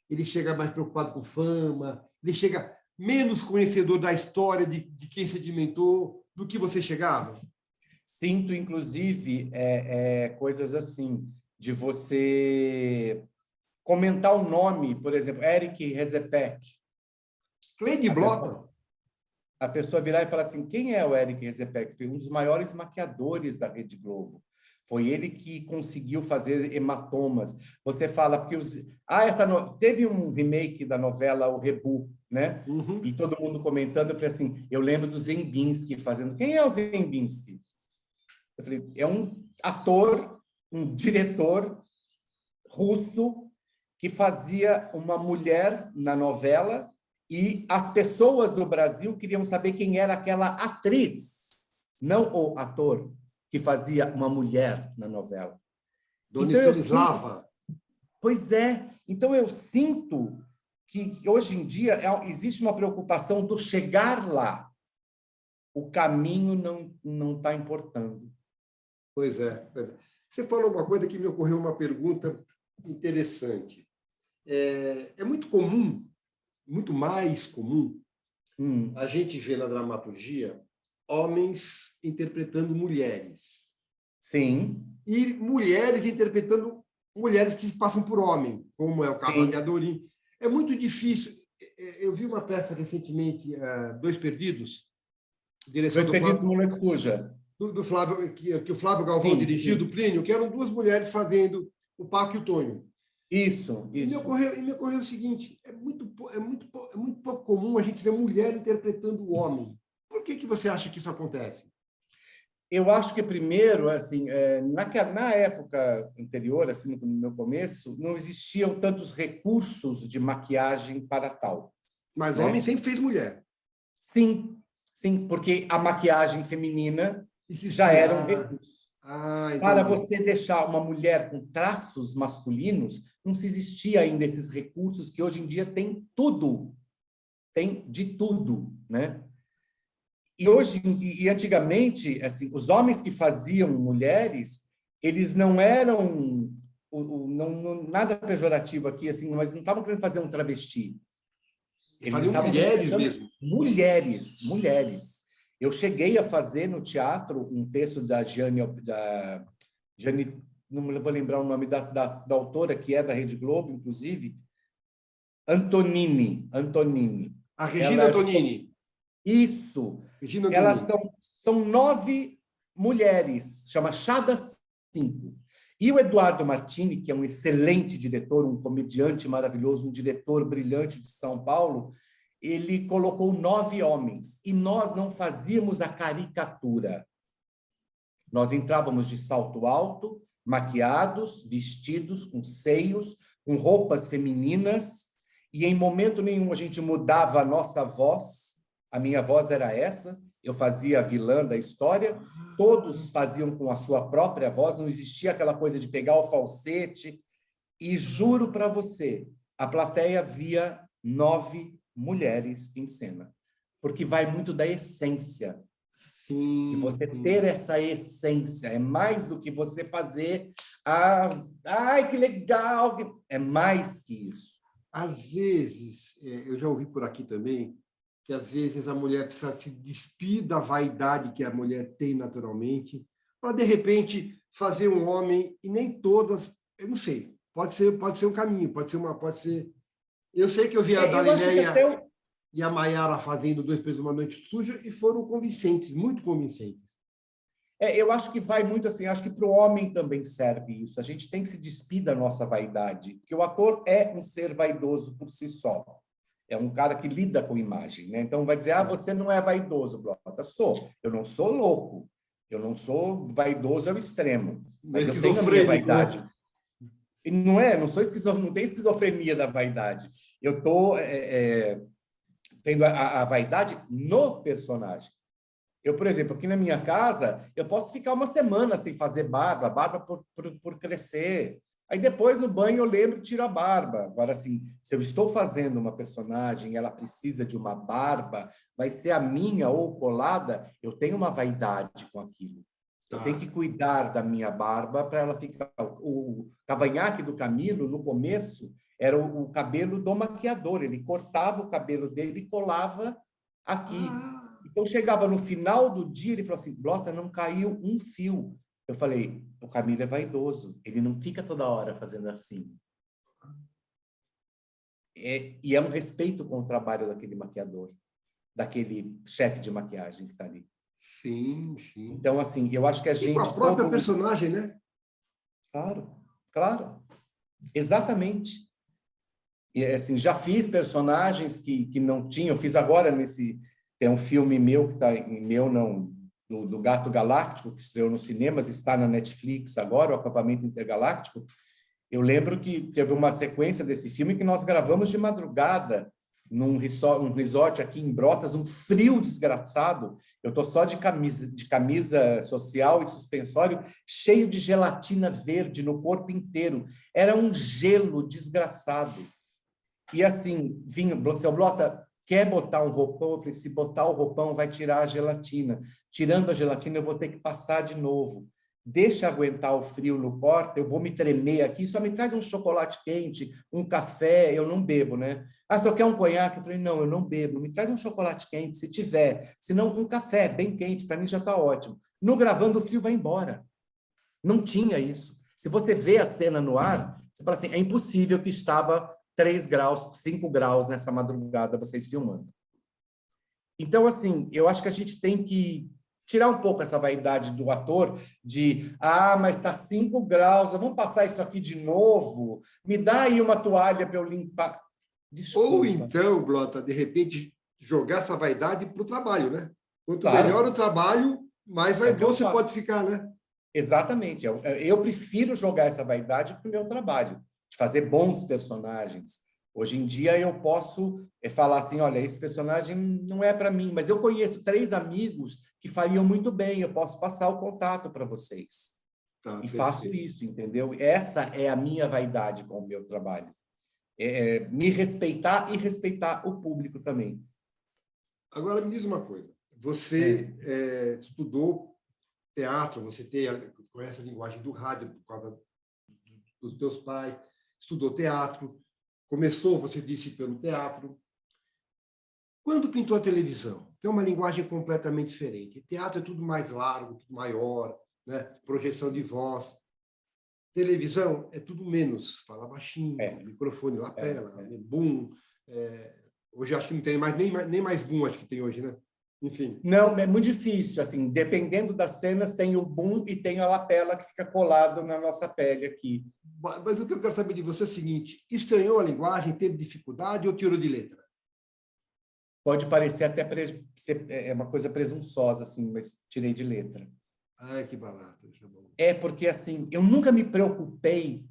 [SPEAKER 1] ele chega mais preocupado com fama, ele chega menos conhecedor da história de quem sedimentou do que você chegava?
[SPEAKER 2] Sinto, inclusive, coisas assim, de você comentar o nome, por exemplo, Eric Rezepek.
[SPEAKER 1] Cleide Blota.
[SPEAKER 2] A pessoa virar e falar assim, quem é o Eric Rezepek? Foi um dos maiores maquiadores da Rede Globo. Foi ele que conseguiu fazer hematomas. Você fala, porque teve um remake da novela O Rebu, né?
[SPEAKER 1] Uhum.
[SPEAKER 2] E todo mundo comentando, eu falei assim, eu lembro do Zembinski fazendo. Quem é o Zembinski? Eu falei, é um ator, um diretor russo que fazia uma mulher na novela E as pessoas do Brasil queriam saber quem era aquela atriz, não o ator, que fazia uma mulher na novela.
[SPEAKER 1] Dona
[SPEAKER 2] Então,
[SPEAKER 1] Estanislava.
[SPEAKER 2] pois é. Então, eu sinto que hoje em dia existe uma preocupação do chegar lá. O caminho não está importando.
[SPEAKER 1] Pois é. Você falou uma coisa que me ocorreu uma pergunta interessante. É muito comum, muito mais comum, a gente ver na dramaturgia homens interpretando mulheres.
[SPEAKER 2] Sim.
[SPEAKER 1] E mulheres interpretando mulheres que se passam por homem, como é o caso de Adorim. É muito difícil. Eu vi uma peça recentemente, Dois Perdidos, direção
[SPEAKER 2] Dois Perdidos do Moleque Fuja.
[SPEAKER 1] Do Flávio, que o Flávio Galvão dirigiu, do Plínio, que eram duas mulheres fazendo o Paco e o Tonho.
[SPEAKER 2] Isso.
[SPEAKER 1] E me ocorreu o seguinte: é muito pouco comum a gente ver mulher interpretando o homem. Por que você acha que isso acontece?
[SPEAKER 2] Eu acho que, primeiro, assim, na época anterior, assim, no meu começo, não existiam tantos recursos de maquiagem para tal.
[SPEAKER 1] Mas homem sempre fez mulher.
[SPEAKER 2] Sim, porque a maquiagem feminina já era um recurso. Para você deixar uma mulher com traços masculinos, não se existia ainda esses recursos que hoje em dia tem tudo. Tem de tudo, né? E antigamente, assim, os homens que faziam mulheres, eles não eram nada pejorativo aqui, assim, mas não estavam querendo fazer um travesti.
[SPEAKER 1] Eles faziam mulheres mesmo.
[SPEAKER 2] Mulheres. Eu cheguei a fazer no teatro um texto da Jane, não vou lembrar o nome da autora, que é da Rede Globo, inclusive, Antonini.
[SPEAKER 1] A Regina Antonini.
[SPEAKER 2] Isso.
[SPEAKER 1] Regina
[SPEAKER 2] Elas
[SPEAKER 1] Antonini.
[SPEAKER 2] são 9 mulheres, chama Chadas 5. E o Eduardo Martini, que é um excelente diretor, um comediante maravilhoso, um diretor brilhante de São Paulo, ele colocou 9 homens. E nós não fazíamos a caricatura. Nós entrávamos de salto alto, maquiados, vestidos, com seios, com roupas femininas, e em momento nenhum a gente mudava a nossa voz. A minha voz era essa, eu fazia a vilã da história, todos faziam com a sua própria voz, não existia aquela coisa de pegar o falsete, e juro para você, a plateia via 9 mulheres em cena, porque vai muito da essência.
[SPEAKER 1] Sim,
[SPEAKER 2] de você ter essa essência, é mais do que você fazer, ai, que legal, é mais que isso.
[SPEAKER 1] Às vezes, eu já ouvi por aqui também, que às vezes a mulher precisa se despir da vaidade que a mulher tem naturalmente, para de repente fazer um homem, e nem todas, eu não sei, pode ser um caminho, pode ser. Eu sei que eu vi a Dalinéia e a Maiara fazendo Dois Pesos uma Noite Suja e foram convincentes, muito convincentes.
[SPEAKER 2] Eu acho que vai muito assim, acho que para o homem também serve isso. A gente tem que se despir da nossa vaidade, porque o ator é um ser vaidoso por si só. É um cara que lida com imagem, né? Então vai dizer, você não é vaidoso, Brota. Sou. Eu não sou louco. Eu não sou vaidoso ao extremo. Mas eu tenho a minha vaidade. E não tem esquizofrenia da vaidade. Eu estou tendo a vaidade no personagem. Eu, por exemplo, aqui na minha casa, eu posso ficar uma semana sem fazer barba por crescer. Aí depois, no banho, eu lembro e tiro a barba. Agora, assim, se eu estou fazendo uma personagem e ela precisa de uma barba, vai ser a minha ou colada, eu tenho uma vaidade com aquilo. Eu tenho que cuidar da minha barba para ela ficar... O cavanhaque do Camilo, no começo, era o cabelo do maquiador. Ele cortava o cabelo dele e colava aqui. Então, chegava no final do dia, ele falou assim, Blota, não caiu um fio. Eu falei, o Camilo é vaidoso, ele não fica toda hora fazendo assim. E é um respeito com o trabalho daquele maquiador, daquele chefe de maquiagem que está ali.
[SPEAKER 1] Sim, sim.
[SPEAKER 2] Então, assim, eu acho que a gente...
[SPEAKER 1] com a própria personagem, né?
[SPEAKER 2] Claro. Exatamente. E, assim, já fiz personagens que não tinham, fiz agora tem um filme meu que está do Gato Galáctico, que estreou nos cinemas, está na Netflix agora, o Acampamento Intergaláctico. Eu lembro que teve uma sequência desse filme que nós gravamos de madrugada, num resort aqui em Brotas, um frio desgraçado. Eu estou só de camisa social e suspensório, cheio de gelatina verde no corpo inteiro. Era um gelo desgraçado. E assim, vinha, seu Blota, quer botar um roupão? Eu falei, se botar o roupão, vai tirar a gelatina. Tirando a gelatina, eu vou ter que passar de novo. Deixa aguentar o frio no porta, eu vou me tremer aqui, só me traz um chocolate quente, um café, eu não bebo, né? Ah, só quer um conhaque? Eu falei, não, eu não bebo, me traz um chocolate quente, se tiver. Se não, um café bem quente, para mim já está ótimo. No gravando, o frio vai embora. Não tinha isso. Se você vê a cena no ar, você fala assim, é impossível que estava 3 graus, 5 graus nessa madrugada, vocês filmando. Então, assim, eu acho que a gente tem que tirar um pouco essa vaidade do ator de, mas está 5 graus, vamos passar isso aqui de novo? Me dá aí uma toalha para eu limpar. Desculpa.
[SPEAKER 1] Ou então, Blota, de repente, jogar essa vaidade para o trabalho, né? Quanto
[SPEAKER 2] Claro.
[SPEAKER 1] melhor o trabalho, mais vaidoso você pode ficar, né?
[SPEAKER 2] Exatamente. Eu prefiro jogar essa vaidade para o meu trabalho, de fazer bons personagens. Hoje em dia eu posso falar assim, olha, esse personagem não é para mim, mas eu conheço 3 amigos que fariam muito bem, eu posso passar o contato para vocês.
[SPEAKER 1] Tá,
[SPEAKER 2] e faço isso, entendeu? Essa é a minha vaidade com o meu trabalho. Me respeitar e respeitar o público também.
[SPEAKER 1] Agora, me diz uma coisa. Você estudou teatro, você conhece a linguagem do rádio por causa dos teus pais, estudou teatro, começou, você disse, pelo teatro. Quando pintou a televisão? Que é uma linguagem completamente diferente. Teatro é tudo mais largo, tudo maior, né? Projeção de voz. Televisão é tudo menos. Fala baixinho, microfone, lapela, boom. Hoje acho que não tem mais nem mais boom, acho que tem hoje, né? Enfim.
[SPEAKER 2] Não, é muito difícil. Assim, dependendo das cenas, tem o boom e tem a lapela que fica colado na nossa pele aqui.
[SPEAKER 1] Mas o que eu quero saber de você é o seguinte: estranhou a linguagem, teve dificuldade ou tirou de letra?
[SPEAKER 2] Pode parecer até uma coisa presunçosa, assim, mas tirei de letra.
[SPEAKER 1] Ai, que barato, isso é bom.
[SPEAKER 2] Porque, assim, eu nunca me preocupei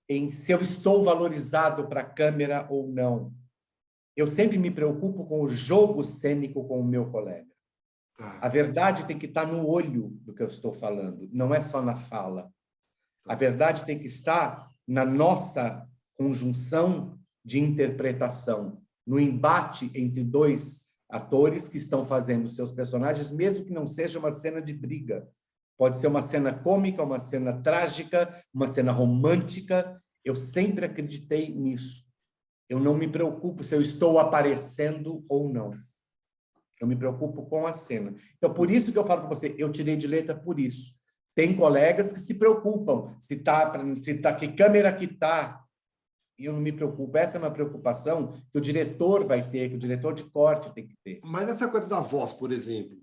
[SPEAKER 2] em se eu estou valorizado para a câmera ou não. Eu sempre me preocupo com o jogo cênico com o meu colega. A verdade tem que estar no olho do que eu estou falando, não é só na fala. A verdade tem que estar na nossa conjunção de interpretação, no embate entre 2 atores que estão fazendo seus personagens, mesmo que não seja uma cena de briga. Pode ser uma cena cômica, uma cena trágica, uma cena romântica. Eu sempre acreditei nisso. Eu não me preocupo se eu estou aparecendo ou não. Eu me preocupo com a cena. Então, por isso que eu falo para você, eu tirei de letra por isso. Tem colegas que se preocupam, se tá, que câmera que tá. E eu não me preocupo. Essa é uma preocupação que o diretor vai ter, que o diretor de corte tem que ter.
[SPEAKER 1] Mas essa coisa da voz, por exemplo,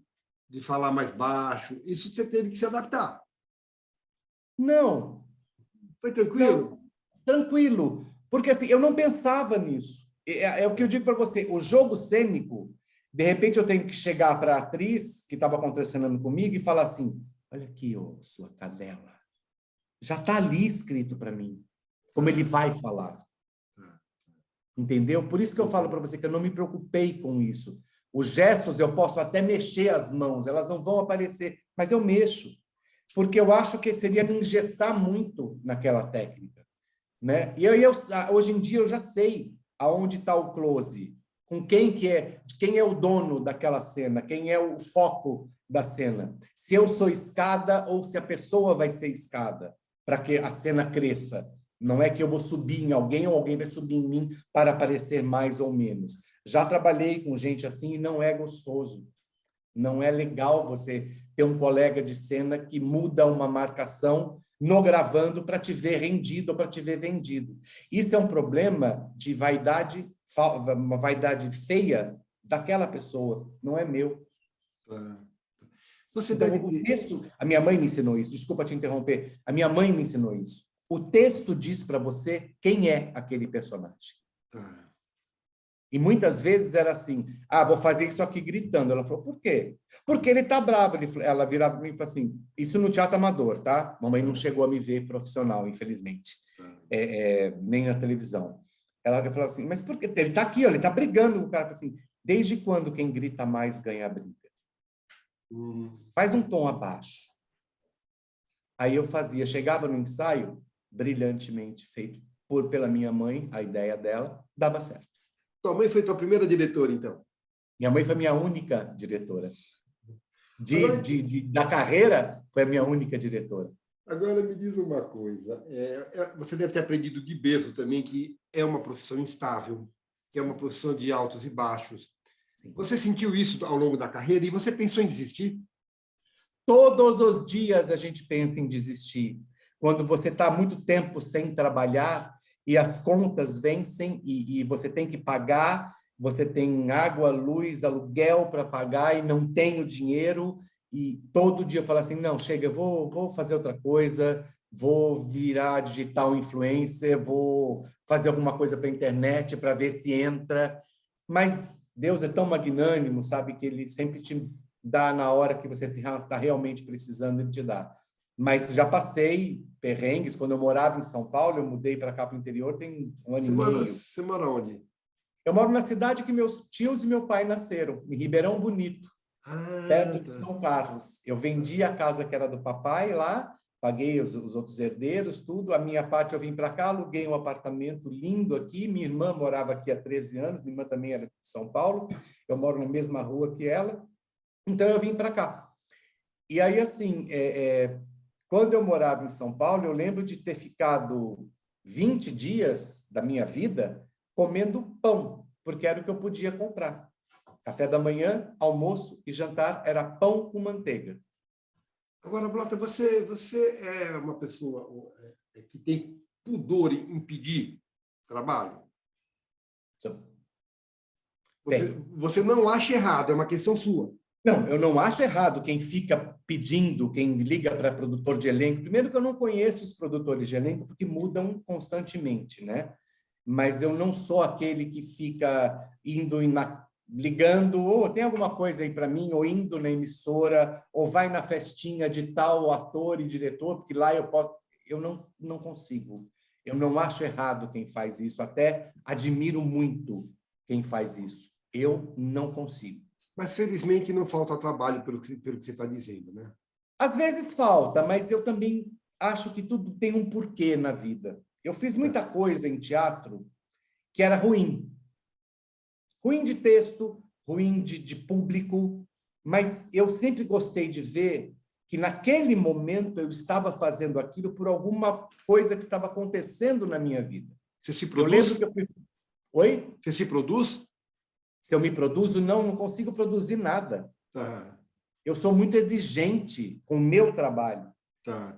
[SPEAKER 1] de falar mais baixo, isso você teve que se adaptar?
[SPEAKER 2] Não.
[SPEAKER 1] Foi tranquilo?
[SPEAKER 2] Não, tranquilo. Porque assim, eu não pensava nisso. É o que eu digo para você, o jogo cênico, de repente eu tenho que chegar para a atriz que estava contracenando comigo e falar assim, olha aqui, sua cadela, já está ali escrito para mim, como ele vai falar. Entendeu? Por isso que eu falo para você que eu não me preocupei com isso. Os gestos eu posso até mexer as mãos, elas não vão aparecer, mas eu mexo, porque eu acho que seria me engessar muito naquela técnica. Né? E aí hoje em dia eu já sei aonde está o close, com quem é o dono daquela cena, quem é o foco da cena, se eu sou escada ou se a pessoa vai ser escada, para que a cena cresça. Não é que eu vou subir em alguém ou alguém vai subir em mim para aparecer mais ou menos. Já trabalhei com gente assim e não é gostoso. Não é legal você ter um colega de cena que muda uma marcação no gravando para te ver rendido ou para te ver vendido. Isso é um problema de vaidade, uma vaidade feia daquela pessoa, não é meu.
[SPEAKER 1] Você
[SPEAKER 2] então,
[SPEAKER 1] deve...
[SPEAKER 2] o texto, a minha mãe me ensinou isso, desculpa te interromper, a minha mãe me ensinou isso. O texto diz para você quem é aquele personagem. E muitas vezes era assim, vou fazer isso aqui gritando. Ela falou, por quê? Porque ele tá bravo. Ela virava para mim e falou assim, isso no teatro amador, tá? Mamãe não chegou a me ver profissional, infelizmente. Nem na televisão. Ela falou assim, mas por quê? Ele está aqui, ó, ele está brigando com o cara. Eu falei assim, desde quando quem grita mais ganha a briga? Faz um tom abaixo. Aí eu fazia, chegava no ensaio, brilhantemente feito pela minha mãe, a ideia dela, dava certo.
[SPEAKER 1] Tua mãe foi tua primeira diretora, então?
[SPEAKER 2] Minha mãe foi minha única diretora.
[SPEAKER 1] Agora,
[SPEAKER 2] Da carreira, foi a minha única diretora.
[SPEAKER 1] agora me diz uma coisa. Você deve ter aprendido de berço também que é uma profissão instável, que é uma profissão de altos e baixos.
[SPEAKER 2] Sim.
[SPEAKER 1] Você sentiu isso ao longo da carreira e você pensou em desistir?
[SPEAKER 2] Todos os dias a gente pensa em desistir. Quando você está muito tempo sem trabalhar e as contas vencem e você tem que pagar, você tem água, luz, aluguel para pagar e não tem o dinheiro, e todo dia eu falo assim, não, chega, eu vou fazer outra coisa, vou virar digital influencer, vou fazer alguma coisa para a internet para ver se entra. Mas Deus é tão magnânimo, sabe, que Ele sempre te dá na hora que você está realmente precisando, Ele te dá. Mas já passei perrengues. Quando eu morava em São Paulo, eu mudei para cá, para o interior, tem um ano e meio.
[SPEAKER 1] Você mora onde?
[SPEAKER 2] Eu moro na cidade que meus tios e meu pai nasceram, em Ribeirão Bonito, perto de São Carlos. Eu vendi a casa que era do papai lá, paguei os outros herdeiros, tudo. A minha parte eu vim para cá, aluguei um apartamento lindo aqui. Minha irmã morava aqui há 13 anos, minha irmã também era de São Paulo. Eu moro na mesma rua que ela. Então, eu vim para cá. E aí, assim, quando eu morava em São Paulo, eu lembro de ter ficado 20 dias da minha vida comendo pão, porque era o que eu podia comprar. Café da manhã, almoço e jantar era pão com manteiga.
[SPEAKER 1] Agora, Blota, você é uma pessoa que tem pudor em pedir trabalho? Você não acha errado, é uma questão sua.
[SPEAKER 2] Não, eu não acho errado quem fica pedindo, quem liga para produtor de elenco. Primeiro que eu não conheço os produtores de elenco, porque mudam constantemente, né? Mas eu não sou aquele que fica indo ligando, ou tem alguma coisa aí para mim, ou indo na emissora, ou vai na festinha de tal ator e diretor, porque lá eu não consigo. Eu não acho errado quem faz isso, até admiro muito quem faz isso. Eu não consigo.
[SPEAKER 1] Mas, felizmente, não falta trabalho pelo que você está dizendo, né?
[SPEAKER 2] Às vezes falta, mas eu também acho que tudo tem um porquê na vida. Eu fiz muita coisa em teatro que era ruim. Ruim de texto, ruim de público, mas eu sempre gostei de ver que naquele momento eu estava fazendo aquilo por alguma coisa que estava acontecendo na minha vida.
[SPEAKER 1] Você se produz?
[SPEAKER 2] Eu lembro que eu fui... Oi?
[SPEAKER 1] Você se produz?
[SPEAKER 2] Se eu me produzo, não consigo produzir nada.
[SPEAKER 1] Tá.
[SPEAKER 2] Eu sou muito exigente com o meu trabalho.
[SPEAKER 1] Tá.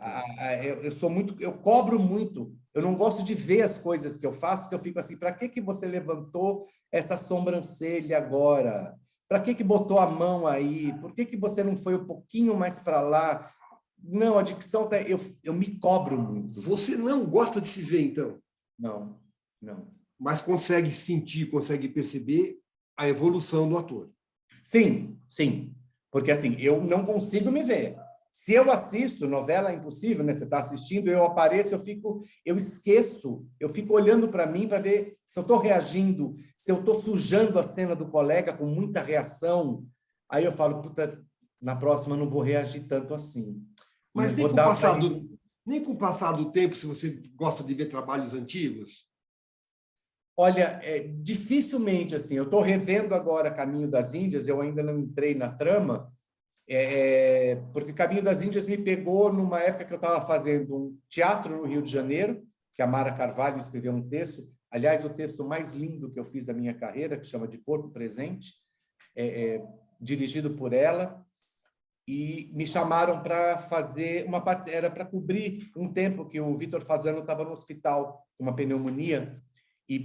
[SPEAKER 2] Eu cobro muito. Eu não gosto de ver as coisas que eu faço, que eu fico assim, para que você levantou essa sobrancelha agora? Para que botou a mão aí? Por que você não foi um pouquinho mais para lá? Não, a dicção, eu me cobro muito.
[SPEAKER 1] Você não gosta de se ver, então?
[SPEAKER 2] Não.
[SPEAKER 1] Mas consegue sentir, consegue perceber a evolução do ator.
[SPEAKER 2] Sim. Porque assim, eu não consigo me ver. Se eu assisto novela, é impossível, né? Você está assistindo, eu apareço, eu esqueço, eu fico olhando para mim para ver se eu estou reagindo, se eu estou sujando a cena do colega com muita reação. Aí eu falo, puta, na próxima eu não vou reagir tanto assim.
[SPEAKER 1] Mas nem com o passar do tempo, se você gosta de ver trabalhos antigos?
[SPEAKER 2] Olha, dificilmente, assim, eu estou revendo agora Caminho das Índias, eu ainda não entrei na trama, porque Caminho das Índias me pegou numa época que eu estava fazendo um teatro no Rio de Janeiro, que a Mara Carvalho escreveu um texto, aliás, o texto mais lindo que eu fiz da minha carreira, que chama De Corpo Presente, dirigido por ela, e me chamaram para fazer uma parte, era para cobrir um tempo que o Vitor Fasano estava no hospital com uma pneumonia, e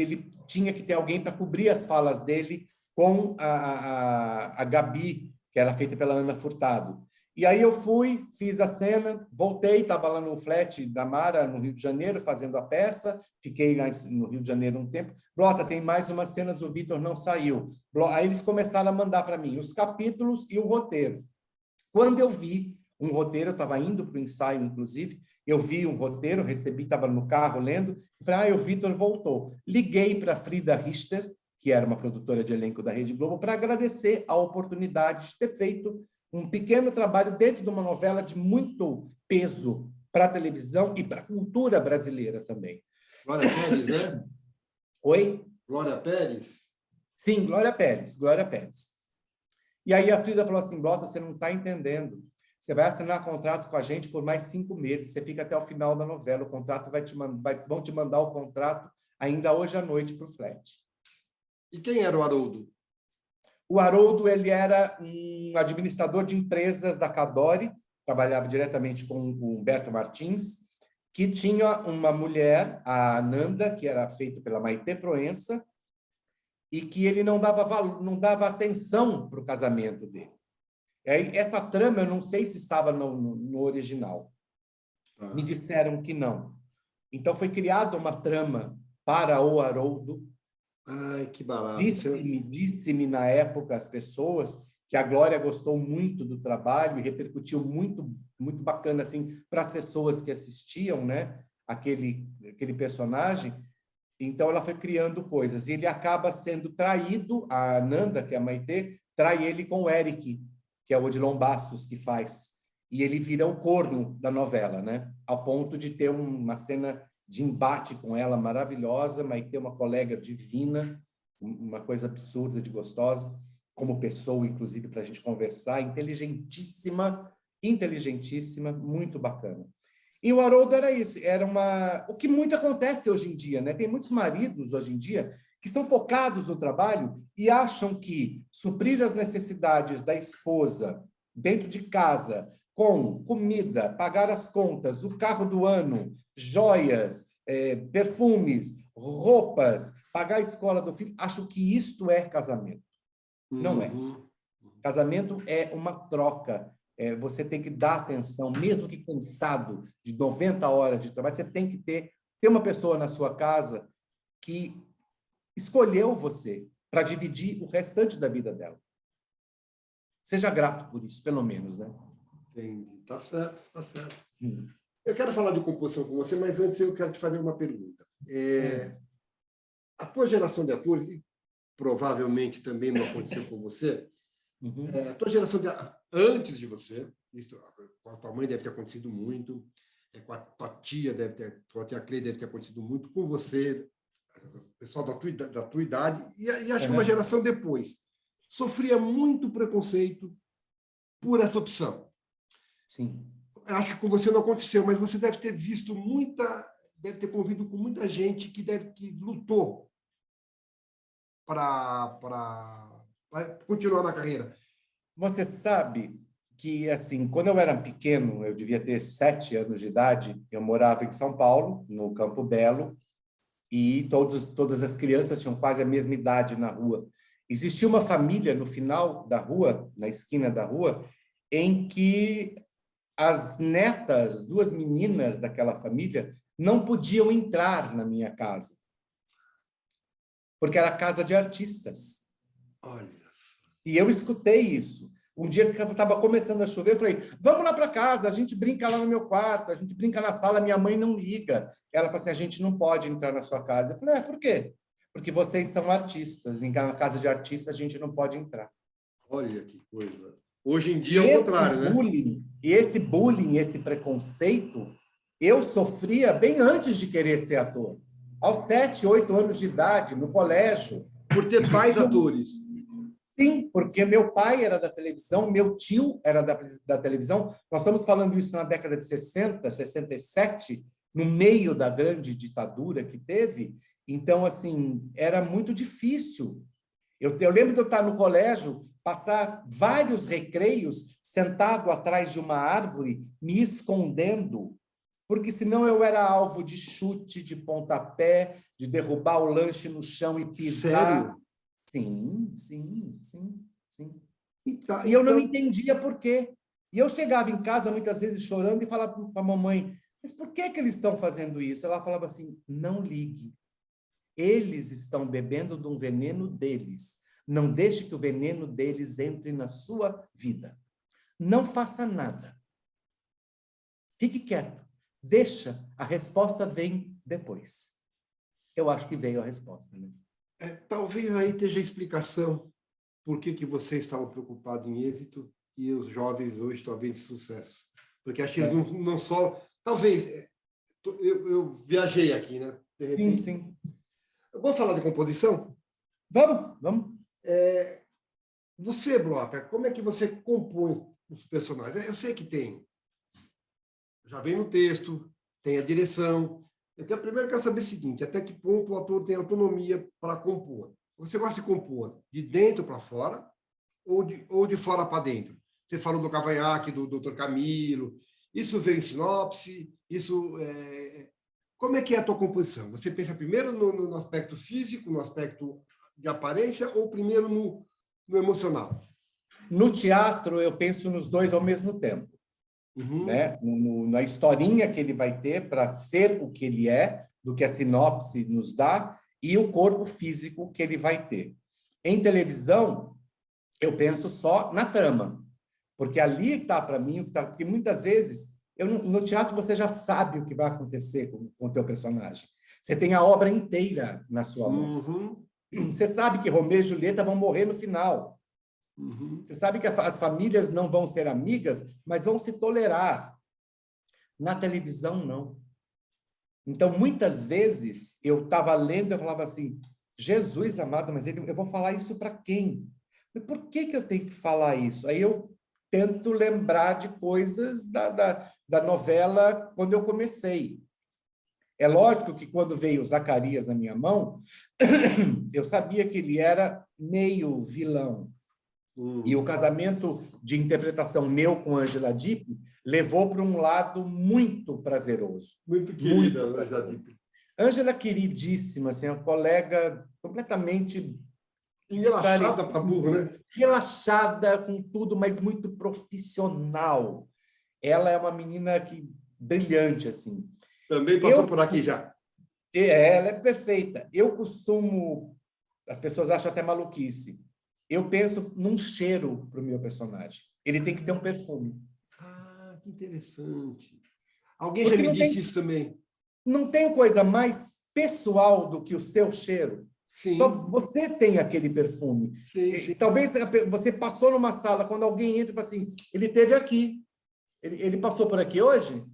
[SPEAKER 2] ele tinha que ter alguém para cobrir as falas dele com a Gabi, que era feita pela Ana Furtado. E aí eu fui, fiz a cena, voltei, estava lá no flat da Mara, no Rio de Janeiro, fazendo a peça, fiquei lá no Rio de Janeiro um tempo. Blota, tem mais umas cenas, o Vitor não saiu. Aí eles começaram a mandar para mim os capítulos e o roteiro. Quando eu vi um roteiro, eu estava indo para o ensaio, inclusive, Eu vi um roteiro, recebi, estava no carro lendo, e falei, o Vitor voltou. Liguei para a Frida Richter, que era uma produtora de elenco da Rede Globo, para agradecer a oportunidade de ter feito um pequeno trabalho dentro de uma novela de muito peso para a televisão e para a cultura brasileira também.
[SPEAKER 1] Glória Pérez, né?
[SPEAKER 2] Oi?
[SPEAKER 1] Glória Pérez?
[SPEAKER 2] Sim, Glória Pérez, Glória Pérez. E aí a Frida falou assim, Blota, você não está entendendo. Você vai assinar contrato com a gente por mais 5 meses. Você fica até o final da novela. O contrato vão te mandar o contrato ainda hoje à noite para o flat.
[SPEAKER 1] E quem era o Haroldo?
[SPEAKER 2] O Haroldo, ele era um administrador de empresas da Cadore, trabalhava diretamente com o Humberto Martins, que tinha uma mulher, a Ananda, que era feita pela Maitê Proença, e que ele não dava atenção para o casamento dele. Essa trama, eu não sei se estava no original. Me disseram que não. Então, foi criada uma trama para o Haroldo.
[SPEAKER 1] Ai, que barato.
[SPEAKER 2] Disse-me na época as pessoas que a Glória gostou muito do trabalho e repercutiu muito, muito bacana assim, para as pessoas que assistiam, né, aquele personagem. Então, ela foi criando coisas. E ele acaba sendo traído, a Nanda, que é a Maitê, trai ele com o Eric, que é o Odilon Bastos que faz. E ele vira o corno da novela, né? Ao ponto de ter uma cena de embate com ela maravilhosa, Maitê, uma colega divina, uma coisa absurda de gostosa, como pessoa, inclusive, para a gente conversar, inteligentíssima, muito bacana. E o Haroldo era isso, o que muito acontece hoje em dia, né? Tem muitos maridos hoje em dia que estão focados no trabalho e acham que suprir as necessidades da esposa dentro de casa, com comida, pagar as contas, o carro do ano, joias, perfumes, roupas, pagar a escola do filho, acho que isto é casamento. Não é. Casamento é uma troca. Você tem que dar atenção, mesmo que cansado de 90 horas de trabalho, você tem que ter uma pessoa na sua casa que escolheu você para dividir o restante da vida dela. Seja grato por isso, pelo menos, né?
[SPEAKER 1] Entendi. Tá certo, tá certo. Eu quero falar de composição com você, mas antes eu quero te fazer uma pergunta. A tua geração de atores, e provavelmente também não aconteceu com você, a tua geração antes de você, isso, com a tua mãe deve ter acontecido muito, com a tua tia com a tia Clê deve ter acontecido muito, com você, o pessoal da tua idade, e acho que uma geração depois, sofria muito preconceito por essa opção.
[SPEAKER 2] Sim.
[SPEAKER 1] Acho que com você não aconteceu, mas você deve ter visto deve ter convivido com muita gente que lutou para continuar na carreira.
[SPEAKER 2] Você sabe que, assim, quando eu era pequeno, eu devia ter 7 anos de idade, eu morava em São Paulo, no Campo Belo, e todas as crianças tinham quase a mesma idade na rua. Existia uma família no final da rua, na esquina da rua, em que as netas, 2 meninas daquela família, não podiam entrar na minha casa, porque era casa de artistas.
[SPEAKER 1] Olha.
[SPEAKER 2] E eu escutei isso. Um dia que estava começando a chover, eu falei, vamos lá para casa, a gente brinca lá no meu quarto, a gente brinca na sala, minha mãe não liga. Ela falou assim, a gente não pode entrar na sua casa. Eu falei, por quê? Porque vocês são artistas, em casa de artistas a gente não pode entrar.
[SPEAKER 1] Olha que coisa. Hoje em dia é o contrário, né?
[SPEAKER 2] Esse bullying, esse preconceito, eu sofria bem antes de querer ser ator. Aos 7, 8 anos de idade, no colégio.
[SPEAKER 1] Por ter pais atores.
[SPEAKER 2] Sim, porque meu pai era da televisão, meu tio era da televisão. Nós estamos falando isso na década de 60, 67, no meio da grande ditadura que teve. Então, assim, era muito difícil. Eu lembro de eu estar no colégio, passar vários recreios sentado atrás de uma árvore, me escondendo, porque senão eu era alvo de chute, de pontapé, de derrubar o lanche no chão e pisar.
[SPEAKER 1] Sério?
[SPEAKER 2] Sim. E eu não entendia por quê. E eu chegava em casa muitas vezes chorando e falava para a mamãe, mas por que eles estão fazendo isso? Ela falava assim, não ligue. Eles estão bebendo de um veneno deles. Não deixe que o veneno deles entre na sua vida. Não faça nada. Fique quieto. deixa, a resposta vem depois. Eu acho que veio a resposta, né?
[SPEAKER 1] Talvez aí esteja a explicação por que você estava preocupado em êxito e os jovens hoje talvez de sucesso. Porque acho que eles não só... Talvez... Eu viajei aqui, né? De repente.
[SPEAKER 2] Sim.
[SPEAKER 1] Vamos falar de composição?
[SPEAKER 2] Vamos.
[SPEAKER 1] Você, Blota, como é que você compõe os personagens? Eu sei que tem. Já vem no texto, tem a direção. Primeiro eu quero saber o seguinte, até que ponto o ator tem autonomia para compor? Você gosta de compor de dentro para fora ou de fora para dentro? Você falou do cavanhaque, do Dr. Camilo. Isso veio em sinopse? Como é que é a tua composição? Você pensa primeiro no aspecto físico, no aspecto de aparência, ou primeiro no emocional?
[SPEAKER 2] No teatro, eu penso nos dois ao mesmo tempo. Né? Na historinha que ele vai ter para ser o que ele é, do que a sinopse nos dá, e o corpo físico que ele vai ter. Em televisão, eu penso só na trama, porque ali está para mim, porque muitas vezes, no teatro você já sabe o que vai acontecer com o teu personagem. Você tem a obra inteira na sua mão. Você sabe que Romeu e Julieta vão morrer no final. Você sabe que as famílias não vão ser amigas, mas vão se tolerar. Na televisão, não. Então, muitas vezes, eu estava lendo e eu falava assim, Jesus amado, mas eu vou falar isso para quem? Por que eu tenho que falar isso? Aí eu tento lembrar de coisas da novela quando eu comecei. É lógico que quando veio Zacarias na minha mão, eu sabia que ele era meio vilão. E o casamento de interpretação meu com Angela Dipp levou para um lado muito prazeroso.
[SPEAKER 1] Muito querida, Angela Dipp.
[SPEAKER 2] Angela queridíssima, assim, uma colega completamente...
[SPEAKER 1] Relaxada para burro, né?
[SPEAKER 2] Relaxada com tudo, mas muito profissional. Ela é uma menina brilhante, assim.
[SPEAKER 1] Também passou por aqui já.
[SPEAKER 2] Ela é perfeita. Eu costumo... As pessoas acham até maluquice. Eu penso num cheiro para o meu personagem. Ele tem que ter um perfume.
[SPEAKER 1] Ah, que interessante. Alguém já me disse isso também.
[SPEAKER 2] Não tem coisa mais pessoal do que o seu cheiro.
[SPEAKER 1] Sim.
[SPEAKER 2] Só você tem aquele perfume.
[SPEAKER 1] Sim.
[SPEAKER 2] Talvez você passou numa sala, quando alguém entra e fala assim, ele esteve aqui. Ele passou por aqui hoje?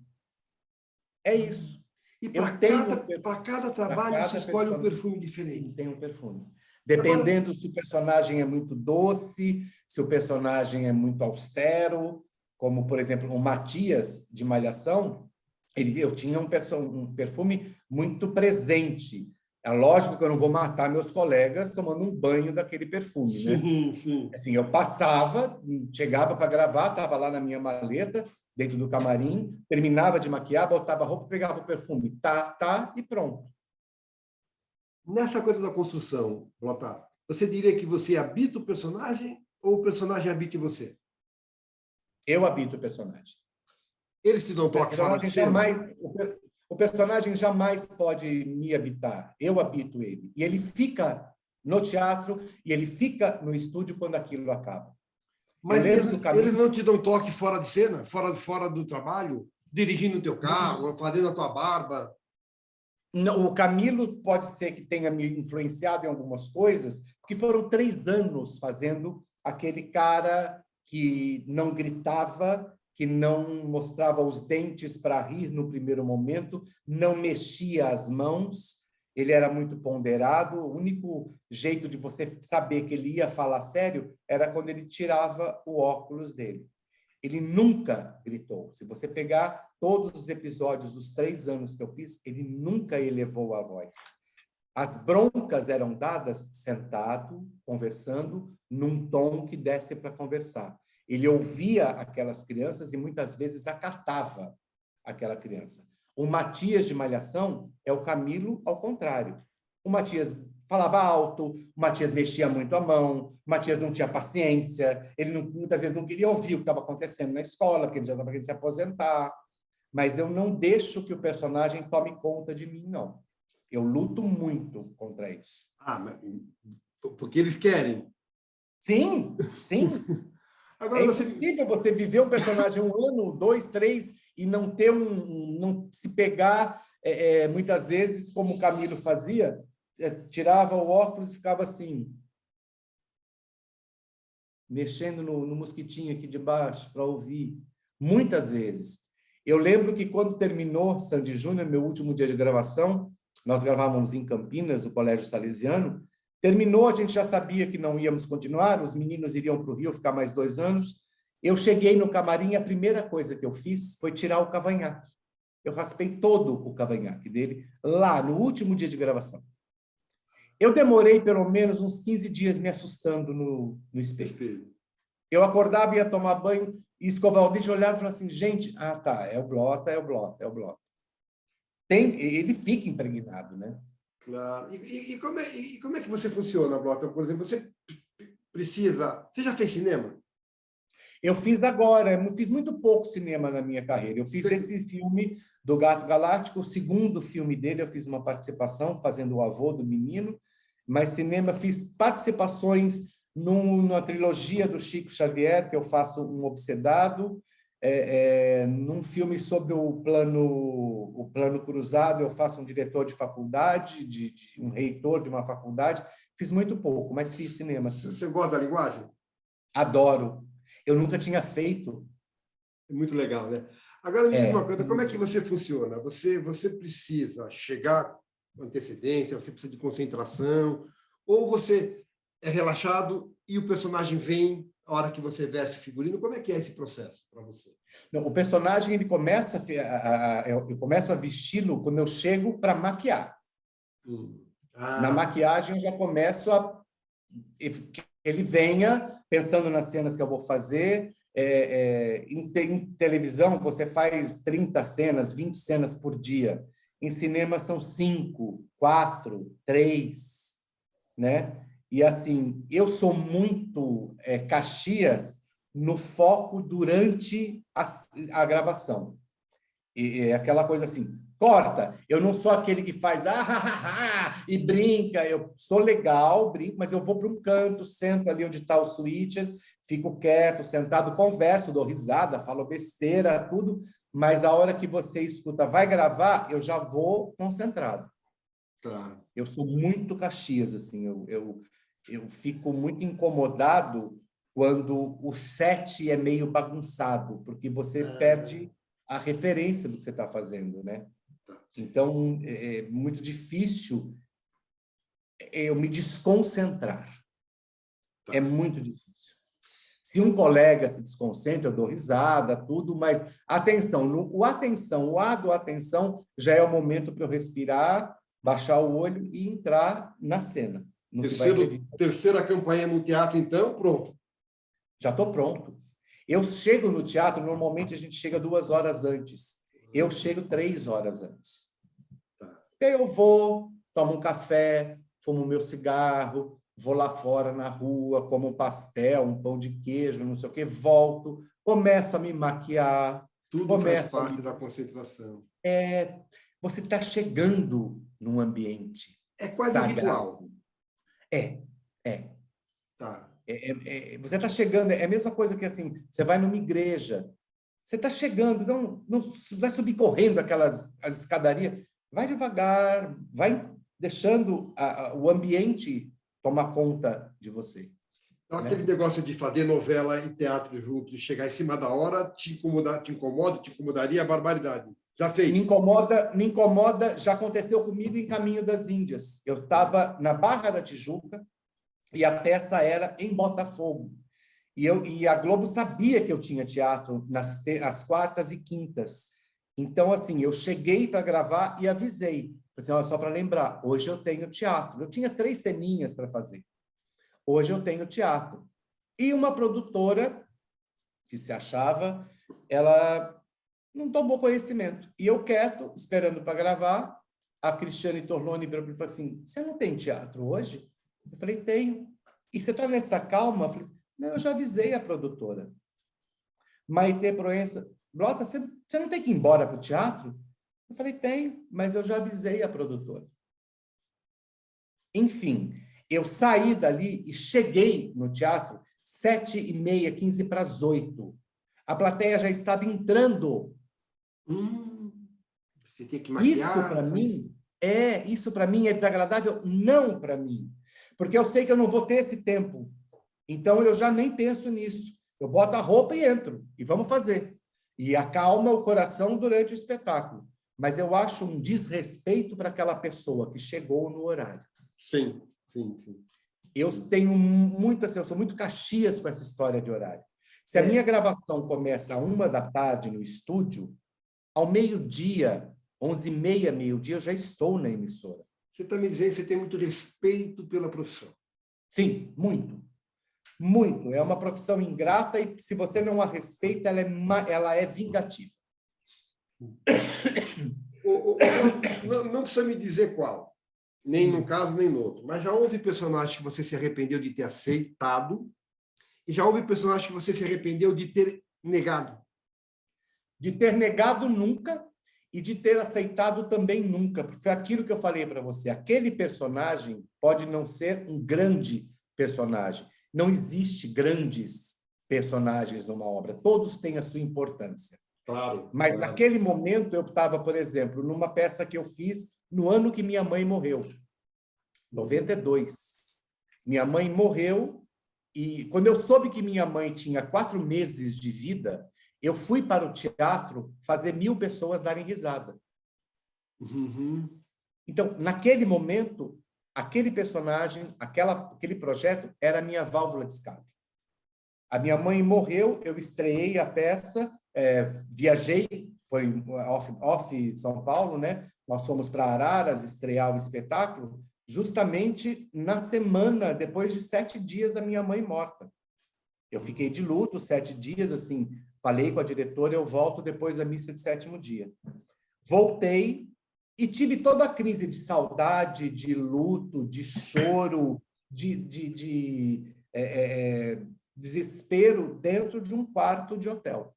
[SPEAKER 2] É isso.
[SPEAKER 1] E para cada trabalho você escolhe um perfume diferente.
[SPEAKER 2] Sim, tem um perfume. Dependendo se o personagem é muito doce, se o personagem é muito austero, como, por exemplo, o Matias, de Malhação, eu tinha um perfume muito presente. É lógico que eu não vou matar meus colegas tomando um banho daquele perfume, né?
[SPEAKER 1] Sim.
[SPEAKER 2] Assim, eu passava, chegava para gravar, estava lá na minha maleta, dentro do camarim, terminava de maquiar, botava a roupa, pegava o perfume, e pronto.
[SPEAKER 1] Nessa coisa da construção, Blota, você diria que você habita o personagem ou o personagem habita em você?
[SPEAKER 2] Eu habito o personagem.
[SPEAKER 1] Eles te dão toque fora de cena?
[SPEAKER 2] O personagem jamais pode me habitar. Eu habito ele. E ele fica no teatro e ele fica no estúdio quando aquilo acaba.
[SPEAKER 1] Mas eles não te dão toque fora de cena? Fora do trabalho? Dirigindo o teu carro, fazendo a tua barba?
[SPEAKER 2] Não, o Camilo pode ser que tenha me influenciado em algumas coisas, porque foram 3 anos fazendo aquele cara que não gritava, que não mostrava os dentes para rir no primeiro momento, não mexia as mãos, ele era muito ponderado, o único jeito de você saber que ele ia falar sério era quando ele tirava o óculos dele. Ele nunca gritou. Se você pegar todos os episódios dos 3 anos que eu fiz, ele nunca elevou a voz. As broncas eram dadas sentado, conversando, num tom que desse para conversar. Ele ouvia aquelas crianças e muitas vezes acatava aquela criança. O Matias de Malhação é o Camilo ao contrário. O Matias falava alto, o Matias mexia muito a mão, o Matias não tinha paciência, ele muitas vezes não queria ouvir o que estava acontecendo na escola, porque ele já estava querendo se aposentar. Mas eu não deixo que o personagem tome conta de mim, não. Eu luto muito contra isso.
[SPEAKER 1] Mas porque eles querem.
[SPEAKER 2] Sim. Agora, é impossível você viver um personagem 1 ano, 2, 3, e não ter não se pegar, muitas vezes, como o Camilo fazia, tirava o óculos e ficava assim, mexendo no mosquitinho aqui de baixo para ouvir, muitas vezes. Eu lembro que quando terminou Sandy Júnior, meu último dia de gravação, nós gravávamos em Campinas, no Colégio Salesiano, terminou, a gente já sabia que não íamos continuar, os meninos iriam para o Rio ficar mais 2 anos. Eu cheguei no camarim, a primeira coisa que eu fiz foi tirar o cavanhaque. Eu raspei todo o cavanhaque dele lá, no último dia de gravação. Eu demorei pelo menos uns 15 dias me assustando no espelho. Eu acordava, ia tomar banho, e escovar o dente, olhava e falava assim, gente, tá, é o Blota, é o Blota, é o Blota. Ele fica impregnado, né?
[SPEAKER 1] Claro. E como é que você funciona, Blota? Por exemplo, você precisa... Você já fez cinema?
[SPEAKER 2] Eu fiz agora, eu fiz muito pouco cinema na minha carreira. Eu fiz esse filme do Gato Galáctico, o segundo filme dele, eu fiz uma participação fazendo o avô do menino, mas cinema, fiz participações numa trilogia do Chico Xavier, que eu faço um obsedado, num filme sobre o plano cruzado, eu faço um diretor de faculdade, um reitor de uma faculdade. Fiz muito pouco, mas fiz cinema. Sim.
[SPEAKER 1] Você gosta da linguagem?
[SPEAKER 2] Adoro. Eu nunca tinha feito.
[SPEAKER 1] É muito legal, né? Agora, me diz uma coisa, como é que você funciona? Você precisa chegar com antecedência, você precisa de concentração, ou você é relaxado e o personagem vem a hora que você veste o figurino? Como é que é esse processo para você?
[SPEAKER 2] Não, o personagem, ele começa eu começo a vesti-lo quando eu chego para maquiar. Na maquiagem, eu já começo a... que ele venha pensando nas cenas que eu vou fazer. Em televisão, você faz 30 cenas, 20 cenas por dia. Em cinema, são 5, 4, 3, né? E, assim, eu sou muito Caxias no foco durante a gravação. E aquela coisa assim, corta. Eu não sou aquele que faz e brinca. Eu sou legal, brinco, mas eu vou para um canto, sento ali onde está o switcher, fico quieto, sentado, converso, dou risada, falo besteira, tudo, mas a hora que você escuta, vai gravar, eu já vou concentrado.
[SPEAKER 1] Tá.
[SPEAKER 2] Eu sou muito Caxias, assim, eu fico muito incomodado quando o set é meio bagunçado, porque você perde a referência do que você está fazendo, né? Então, é muito difícil eu me desconcentrar. É muito difícil. Se um colega se desconcentra, eu dou risada, tudo, mas atenção, o A do atenção já é o momento para eu respirar, baixar o olho e entrar na cena.
[SPEAKER 1] Terceira campanha no teatro, então, pronto.
[SPEAKER 2] Já estou pronto. Eu chego no teatro, normalmente a gente chega 2 horas antes. Eu chego 3 horas antes. Eu vou, tomo um café, fumo meu cigarro, vou lá fora na rua, como um pastel, um pão de queijo, não sei o quê, volto, começo a me maquiar.
[SPEAKER 1] Tudo faz parte da concentração.
[SPEAKER 2] Você está chegando num ambiente
[SPEAKER 1] é quase
[SPEAKER 2] sagrado.
[SPEAKER 1] Ritual.
[SPEAKER 2] Tá. Você está chegando, é a mesma coisa que assim, você vai numa igreja, você está chegando, não vai subir correndo as escadarias, vai devagar, vai deixando o ambiente tomar conta de você.
[SPEAKER 1] Então, aquele negócio de fazer novela e teatro junto, de chegar em cima da hora, te incomodaria a barbaridade. Já fez?
[SPEAKER 2] Me incomoda, já aconteceu comigo em Caminho das Índias. Eu estava na Barra da Tijuca, e a peça era em Botafogo. E a Globo sabia que eu tinha teatro nas quartas e quintas. Então, assim, eu cheguei para gravar e avisei. Assim, só para lembrar, hoje eu tenho teatro. Eu tinha 3 ceninhas para fazer. Hoje eu tenho teatro. E uma produtora, que se achava, ela não tomou conhecimento. E eu quieto, esperando para gravar, a Cristiane Torloni virou para mim e falou assim, você não tem teatro hoje? Eu falei, tenho. E você está nessa calma? Eu falei, não, eu já avisei a produtora. Maitê Proença, Blota, você não tem que ir embora para o teatro? Eu falei, tenho, mas eu já avisei a produtora. Enfim, eu saí dali e cheguei no teatro 7h30, 7:45. A plateia já estava entrando
[SPEAKER 1] Hum, você tem que maquiar.
[SPEAKER 2] Isso para mim é desagradável, não para mim, porque eu sei que eu não vou ter esse tempo. Então eu já nem penso nisso. Eu boto a roupa e entro e vamos fazer. E acalma o coração durante o espetáculo. Mas eu acho um desrespeito para aquela pessoa que chegou no horário.
[SPEAKER 1] Sim, sim, sim.
[SPEAKER 2] Eu tenho muito assim, eu sou muito Caxias com essa história de horário. Se a minha gravação começa às 1h no estúdio, ao meio-dia, 11h30, meio-dia, eu já estou na emissora.
[SPEAKER 1] Você está me dizendo que você tem muito respeito pela profissão.
[SPEAKER 2] Sim, muito. Muito. É uma profissão ingrata e, se você não a respeita, ela é vingativa.
[SPEAKER 1] Não precisa me dizer qual. Nem num caso, nem no outro. Mas já houve personagem que você se arrependeu de ter aceitado e já houve personagem que você se arrependeu de ter negado.
[SPEAKER 2] De ter negado nunca e de ter aceitado também nunca. Porque foi aquilo que eu falei para você. Aquele personagem pode não ser um grande personagem. Não existe grandes personagens numa obra. Todos têm a sua importância.
[SPEAKER 1] Claro.
[SPEAKER 2] Mas
[SPEAKER 1] claro.
[SPEAKER 2] naquele momento eu estava, por exemplo, numa peça que eu fiz no ano que minha mãe morreu, 92. Minha mãe morreu e quando eu soube que minha mãe tinha 4 meses de vida, eu fui para o teatro fazer 1000 pessoas darem risada.
[SPEAKER 1] Uhum.
[SPEAKER 2] Então, naquele momento, aquele personagem, aquele projeto era a minha válvula de escape. A minha mãe morreu, eu estreei a peça, viajei, foi off São Paulo, né? Nós fomos para Araras estrear o espetáculo, justamente na semana, depois de 7 dias da minha mãe morta. Eu fiquei de luto 7 dias, assim, falei com a diretora, eu volto depois da missa de 7º dia. Voltei e tive toda a crise de saudade, de luto, de choro, de desespero dentro de um quarto de hotel.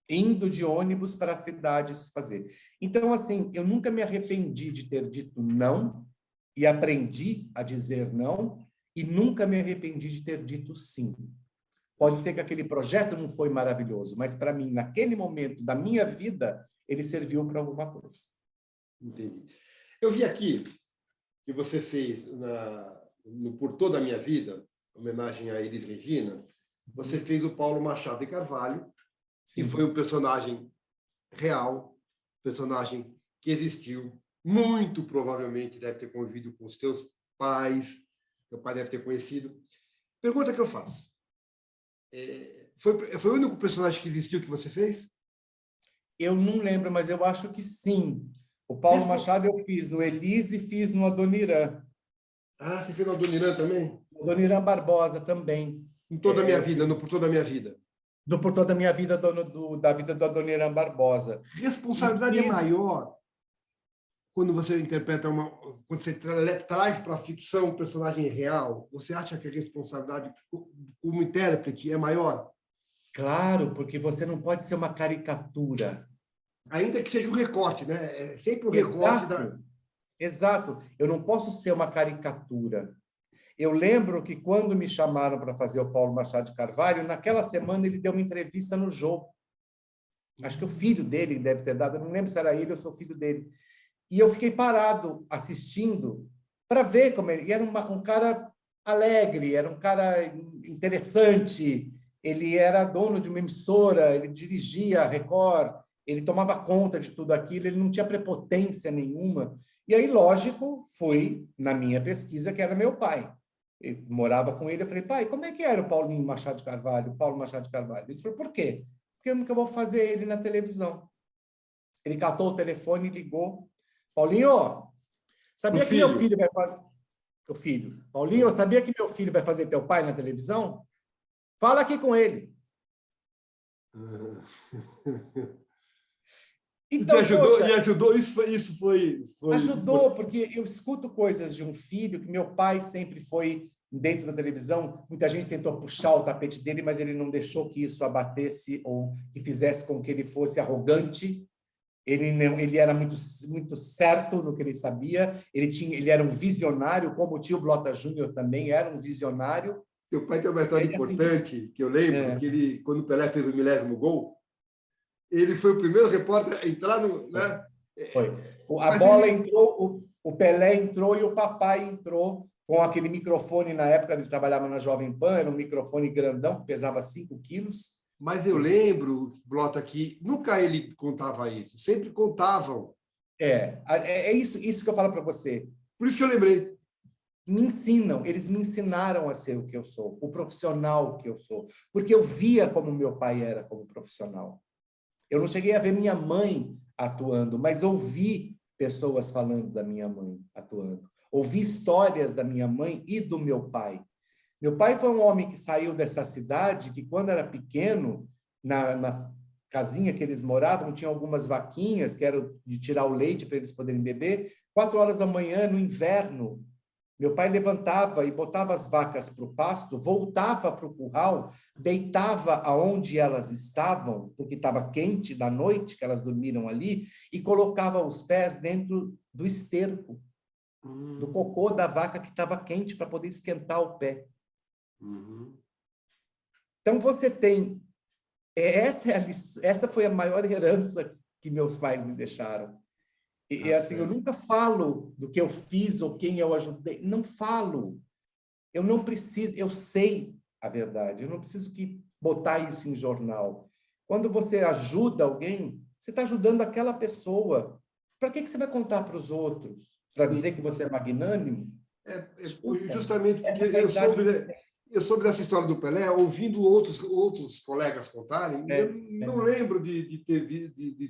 [SPEAKER 2] Indo de ônibus para a cidade fazer. Então, assim, eu nunca me arrependi de ter dito não e aprendi a dizer não e nunca me arrependi de ter dito sim. Pode ser que aquele projeto não foi maravilhoso, mas para mim, naquele momento da minha vida, ele serviu para alguma coisa.
[SPEAKER 1] Entendi. Eu vi aqui que você fez Por Toda a Minha Vida, homenagem a Elis Regina, você fez o Paulo Machado de Carvalho, que foi um personagem real, personagem que existiu, muito provavelmente deve ter convivido com os teus pais, teu pai deve ter conhecido. Pergunta que eu faço. Foi o único personagem que existiu que você fez?
[SPEAKER 2] Eu não lembro, mas eu acho que sim. O Paulo Machado eu fiz no Elis e fiz no Adoniran.
[SPEAKER 1] Ah, você fez no Adoniran também?
[SPEAKER 2] Adoniran Barbosa também.
[SPEAKER 1] Em Toda a Minha Vida, no Por Toda a Minha Vida.
[SPEAKER 2] Do Por Toda a Minha Vida, da vida do Adoniran Barbosa.
[SPEAKER 1] Responsabilidade é maior quando você interpreta quando você traz para a ficção um personagem real. Você acha que a responsabilidade como intérprete é maior?
[SPEAKER 2] Claro, porque você não pode ser uma caricatura.
[SPEAKER 1] Ainda que seja um recorte, né? É sempre um recorte da...
[SPEAKER 2] Exato. Eu não posso ser uma caricatura. Eu lembro que quando me chamaram para fazer o Paulo Machado de Carvalho, naquela semana ele deu uma entrevista no Jô. Acho que o filho dele deve ter dado, eu não lembro se era ele ou se o filho dele. E eu fiquei parado assistindo para ver como ele... E era um cara alegre, era um cara interessante, ele era dono de uma emissora, ele dirigia a Record, ele tomava conta de tudo aquilo, ele não tinha prepotência nenhuma. E aí, lógico, foi na minha pesquisa que era meu pai. Eu morava com ele, eu falei, pai, como é que era o Paulinho Machado de Carvalho, o Paulo Machado de Carvalho? Ele falou, por quê? Porque eu nunca vou fazer ele na televisão. Ele catou o telefone e ligou. Paulinho, sabia que meu filho vai fazer... O filho. Paulinho, sabia que meu filho vai fazer teu pai na televisão? Fala aqui com ele. Então,
[SPEAKER 1] e ajudou, isso foi...
[SPEAKER 2] Ajudou, porque eu escuto coisas de um filho que meu pai sempre foi dentro da televisão. Muita gente tentou puxar o tapete dele, mas ele não deixou que isso abatesse ou que fizesse com que ele fosse arrogante. Ele era muito certo no que ele sabia. Ele era um visionário, como o tio Blota Júnior também era um visionário.
[SPEAKER 1] Teu pai tem uma história importante, assim, que eu lembro, que ele, quando o Pelé fez o 1000º gol, Ele foi o primeiro repórter a entrar no... Né?
[SPEAKER 2] Foi. A bola entrou, o Pelé entrou e o papai entrou com aquele microfone. Na época ele trabalhava na Jovem Pan, era um microfone grandão, que pesava 5 quilos.
[SPEAKER 1] Mas eu lembro, Blota, que nunca ele contava isso, sempre contavam.
[SPEAKER 2] É isso que eu falo para você.
[SPEAKER 1] Por isso que eu lembrei.
[SPEAKER 2] Eles me ensinaram a ser o que eu sou, o profissional que eu sou, porque eu via como meu pai era como profissional. Eu não cheguei a ver minha mãe atuando, mas ouvi pessoas falando da minha mãe atuando. Ouvi histórias da minha mãe e do meu pai. Meu pai foi um homem que saiu dessa cidade, que quando era pequeno, na casinha que eles moravam, tinha algumas vaquinhas que eram de tirar o leite para eles poderem beber. 4 horas da manhã, no inverno, meu pai levantava e botava as vacas para o pasto, voltava para o curral, deitava aonde elas estavam, porque estava quente da noite, que elas dormiram ali, e colocava os pés dentro do esterco, do cocô da vaca que estava quente, para poder esquentar o pé. Então, você tem... Essa foi a maior herança que meus pais me deixaram. E assim, eu nunca falo do que eu fiz ou quem eu ajudei. Não falo. Eu não preciso, eu sei a verdade. Eu não preciso que botar isso em jornal. Quando você ajuda alguém, você está ajudando aquela pessoa. Para que você vai contar para os outros? Para dizer que você é magnânimo?
[SPEAKER 1] Justamente porque eu soube dessa história do Pelé, ouvindo outros colegas contarem, eu não lembro de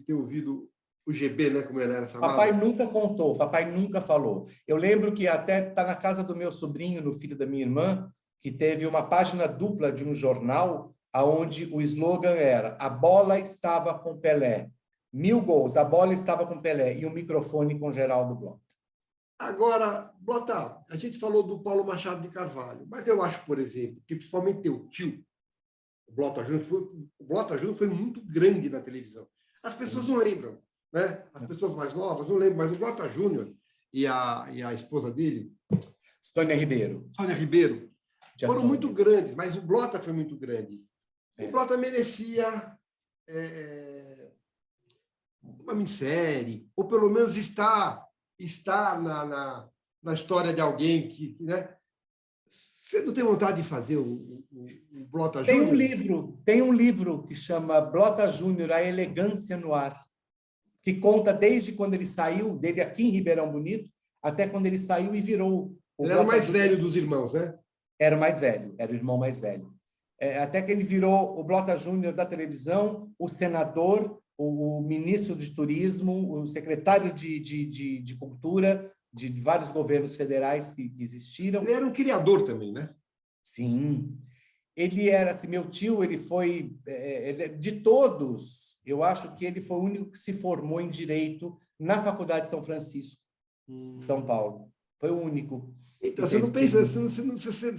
[SPEAKER 1] ter ouvido o GB, né, como ele era chamado.
[SPEAKER 2] Papai nunca contou, papai nunca falou. Eu lembro que até está na casa do meu sobrinho, no filho da minha irmã, que teve uma página dupla de um jornal, onde o slogan era: a bola estava com Pelé. 1000 gols, a bola estava com Pelé. E um microfone com Geraldo Blota.
[SPEAKER 1] Agora, Blota, a gente falou do Paulo Machado de Carvalho, mas eu acho, por exemplo, que principalmente teu tio, o Blota Júnior foi muito grande na televisão. As pessoas não lembram. Né? As pessoas mais novas não lembram, mas o Blota Júnior e a esposa dele,
[SPEAKER 2] Sônia Ribeiro,
[SPEAKER 1] foram muito grandes, mas o Blota foi muito grande. O Blota merecia uma minissérie, ou pelo menos estar na história de alguém que... Né? Você não tem vontade de fazer o Blota Júnior?
[SPEAKER 2] Tem um livro que chama Blota Júnior, A Elegância no Ar, que conta desde quando ele saiu, dele aqui em Ribeirão Bonito, até quando ele saiu e virou...
[SPEAKER 1] Ele era o mais velho dos irmãos, né?
[SPEAKER 2] Era o mais velho, era o irmão mais velho. Até que ele virou o Blota Júnior da televisão, o senador, o ministro de turismo, o secretário de cultura, de vários governos federais que existiram.
[SPEAKER 1] Ele era um criador também, né?
[SPEAKER 2] Sim. Ele era, assim, meu tio, ele foi, de todos... Eu acho que ele foi o único que se formou em Direito na Faculdade de São Francisco, São Paulo. Foi o único.
[SPEAKER 1] Então, você não pensa, você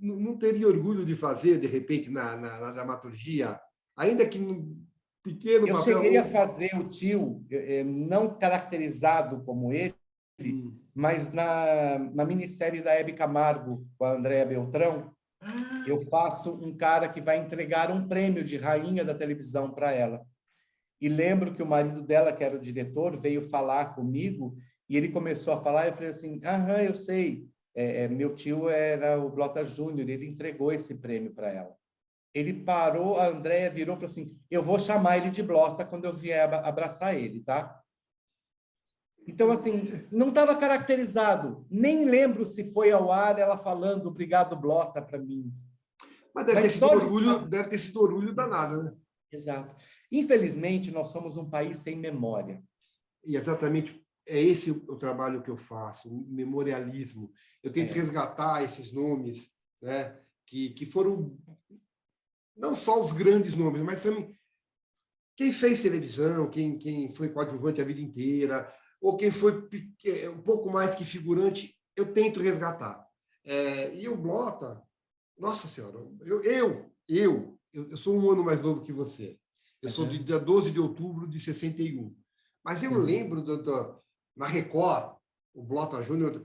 [SPEAKER 1] não teria orgulho de fazer, de repente, na dramaturgia, ainda que no pequeno
[SPEAKER 2] papel... Eu cheguei a fazer o tio, não caracterizado como ele, mas na minissérie da Hebe Camargo, com a Andréa Beltrão, eu faço um cara que vai entregar um prêmio de rainha da televisão para ela. E lembro que o marido dela, que era o diretor, veio falar comigo e ele começou a falar. Eu falei assim: aham, eu sei. Meu tio era o Blota Júnior, ele entregou esse prêmio para ela. Ele parou, a Andréia virou e falou assim: eu vou chamar ele de Blota quando eu vier abraçar ele, tá? Então, assim, não estava caracterizado. Nem lembro se foi ao ar ela falando obrigado, Blota, para mim.
[SPEAKER 1] Mas deve ter sido orgulho danado, né?
[SPEAKER 2] Exato. Infelizmente, nós somos um país sem memória.
[SPEAKER 1] E exatamente é esse o trabalho que eu faço, o memorialismo. Eu tento resgatar esses nomes, né, que foram não só os grandes nomes, mas também quem fez televisão, quem foi coadjuvante a vida inteira, ou quem foi um pouco mais que figurante, eu tento resgatar. E o Blota, nossa senhora, eu sou um ano mais novo que você. Eu sou do dia 12 de outubro de 61. Mas eu lembro, na Record, o Blota Júnior,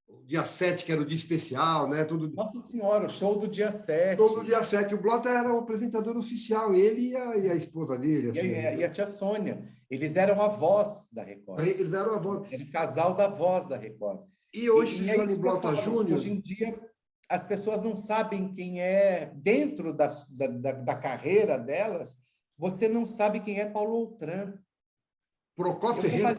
[SPEAKER 1] o dia 7, que era o dia especial, né?
[SPEAKER 2] Nossa Senhora, o show do dia 7.
[SPEAKER 1] Todo dia 7. O Blota era o apresentador oficial, ele e a esposa dele.
[SPEAKER 2] E
[SPEAKER 1] Assim,
[SPEAKER 2] a tia Sônia. Eles eram a voz da Record.
[SPEAKER 1] eles eram a voz.
[SPEAKER 2] Era o casal da voz da Record.
[SPEAKER 1] E hoje,
[SPEAKER 2] E é
[SPEAKER 1] Johnny
[SPEAKER 2] isso que eu
[SPEAKER 1] Blota
[SPEAKER 2] falo.
[SPEAKER 1] Júnior...
[SPEAKER 2] Hoje em dia, as pessoas não sabem quem é, dentro da carreira delas, você não sabe quem é Paulo Outram.
[SPEAKER 1] Procopio Ferreira.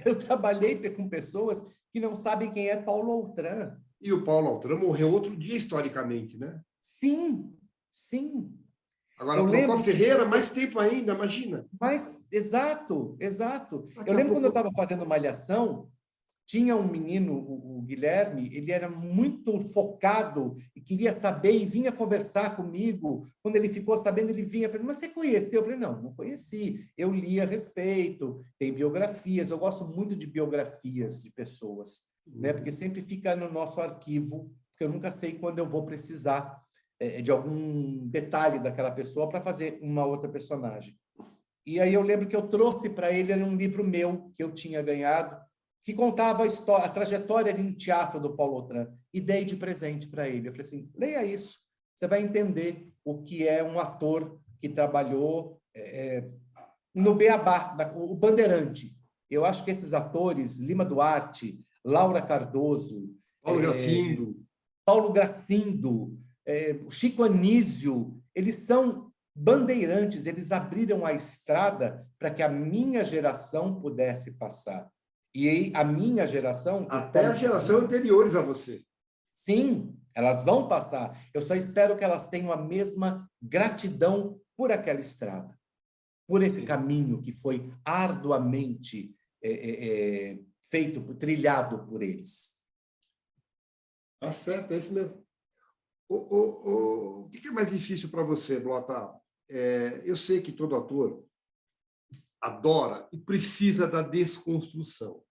[SPEAKER 2] Eu trabalhei com pessoas que não sabem quem é Paulo Outram.
[SPEAKER 1] E o Paulo Outram morreu outro dia, historicamente, né?
[SPEAKER 2] Sim, sim.
[SPEAKER 1] Agora, Procopio Ferreira, mais tempo ainda, imagina.
[SPEAKER 2] Mas, exato, exato.
[SPEAKER 1] Daqui
[SPEAKER 2] Eu
[SPEAKER 1] a
[SPEAKER 2] lembro
[SPEAKER 1] pouco...
[SPEAKER 2] quando eu estava fazendo Malhação, tinha um menino, o Guilherme, ele era muito focado e queria saber e vinha conversar comigo. Quando ele ficou sabendo, ele vinha fazer, mas você conheceu? Eu falei, não conheci. Eu li a respeito, tem biografias, eu gosto muito de biografias de pessoas, né? Porque sempre fica no nosso arquivo, porque eu nunca sei quando eu vou precisar de algum detalhe daquela pessoa para fazer uma outra personagem. E aí eu lembro que eu trouxe para ele um livro meu, que eu tinha ganhado, que contava a história, a trajetória de um teatro do Paulo Outram, e dei de presente para ele. Eu falei assim, leia isso, você vai entender o que é um ator que trabalhou no Beabá, o Bandeirante. Eu acho que esses atores, Lima Duarte, Laura Cardoso, Paulo Gracindo, o Chico Anísio, eles são bandeirantes, eles abriram a estrada para que a minha geração pudesse passar. E a minha geração...
[SPEAKER 1] Até a geração anteriores a você.
[SPEAKER 2] Sim, elas vão passar. Eu só espero que elas tenham a mesma gratidão por aquela estrada, por esse caminho que foi arduamente feito, trilhado por eles.
[SPEAKER 1] Tá certo, é isso mesmo. O que é mais difícil para você, Blota? Eu sei que todo ator adora e precisa da desconstrução.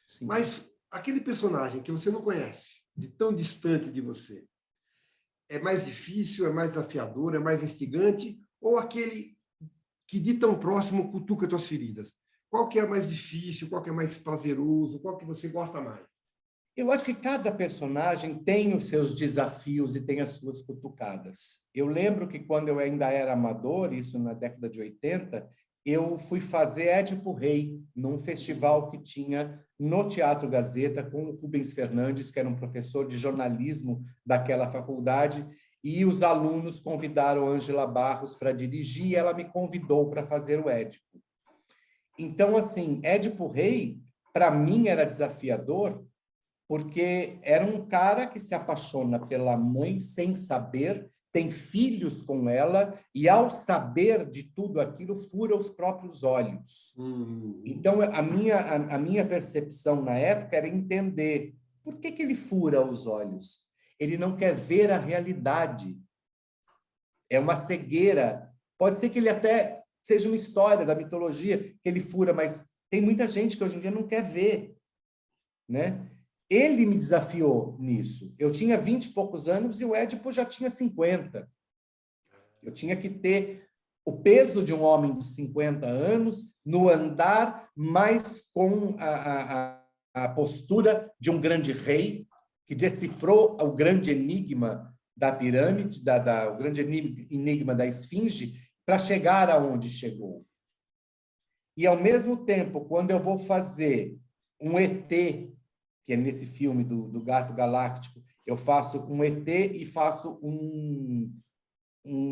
[SPEAKER 1] Sim. Mas aquele personagem que você não conhece, de tão distante de você, é mais difícil, é mais desafiador, é mais instigante, ou aquele que de tão próximo cutuca tuas feridas? Qual que é mais difícil, qual que é mais prazeroso, qual que você gosta mais?
[SPEAKER 2] Eu acho que cada personagem tem os seus desafios e tem as suas cutucadas. Eu lembro que quando eu ainda era amador, isso na década de 80, eu fui fazer Édipo Rei, num festival que tinha no Teatro Gazeta, com o Rubens Fernandes, que era um professor de jornalismo daquela faculdade, e os alunos convidaram a Ângela Barros para dirigir, e ela me convidou para fazer o Édipo. Então, assim, Édipo Rei, para mim, era desafiador, porque era um cara que se apaixona pela mãe sem saber, tem filhos com ela, e ao saber de tudo aquilo, fura os próprios olhos. Então, a minha percepção na época era entender por que ele fura os olhos. Ele não quer ver a realidade. É uma cegueira. Pode ser que ele até seja uma história da mitologia que ele fura, mas tem muita gente que hoje em dia não quer ver, né? Ele me desafiou nisso. Eu tinha 20 e poucos anos e o Édipo já tinha 50. Eu tinha que ter o peso de um homem de 50 anos no andar, mas com a postura de um grande rei que decifrou o grande enigma da pirâmide, o grande enigma da esfinge, para chegar aonde chegou. E, ao mesmo tempo, quando eu vou fazer um ET, que é nesse filme do Gato Galáctico, eu faço um ET e faço um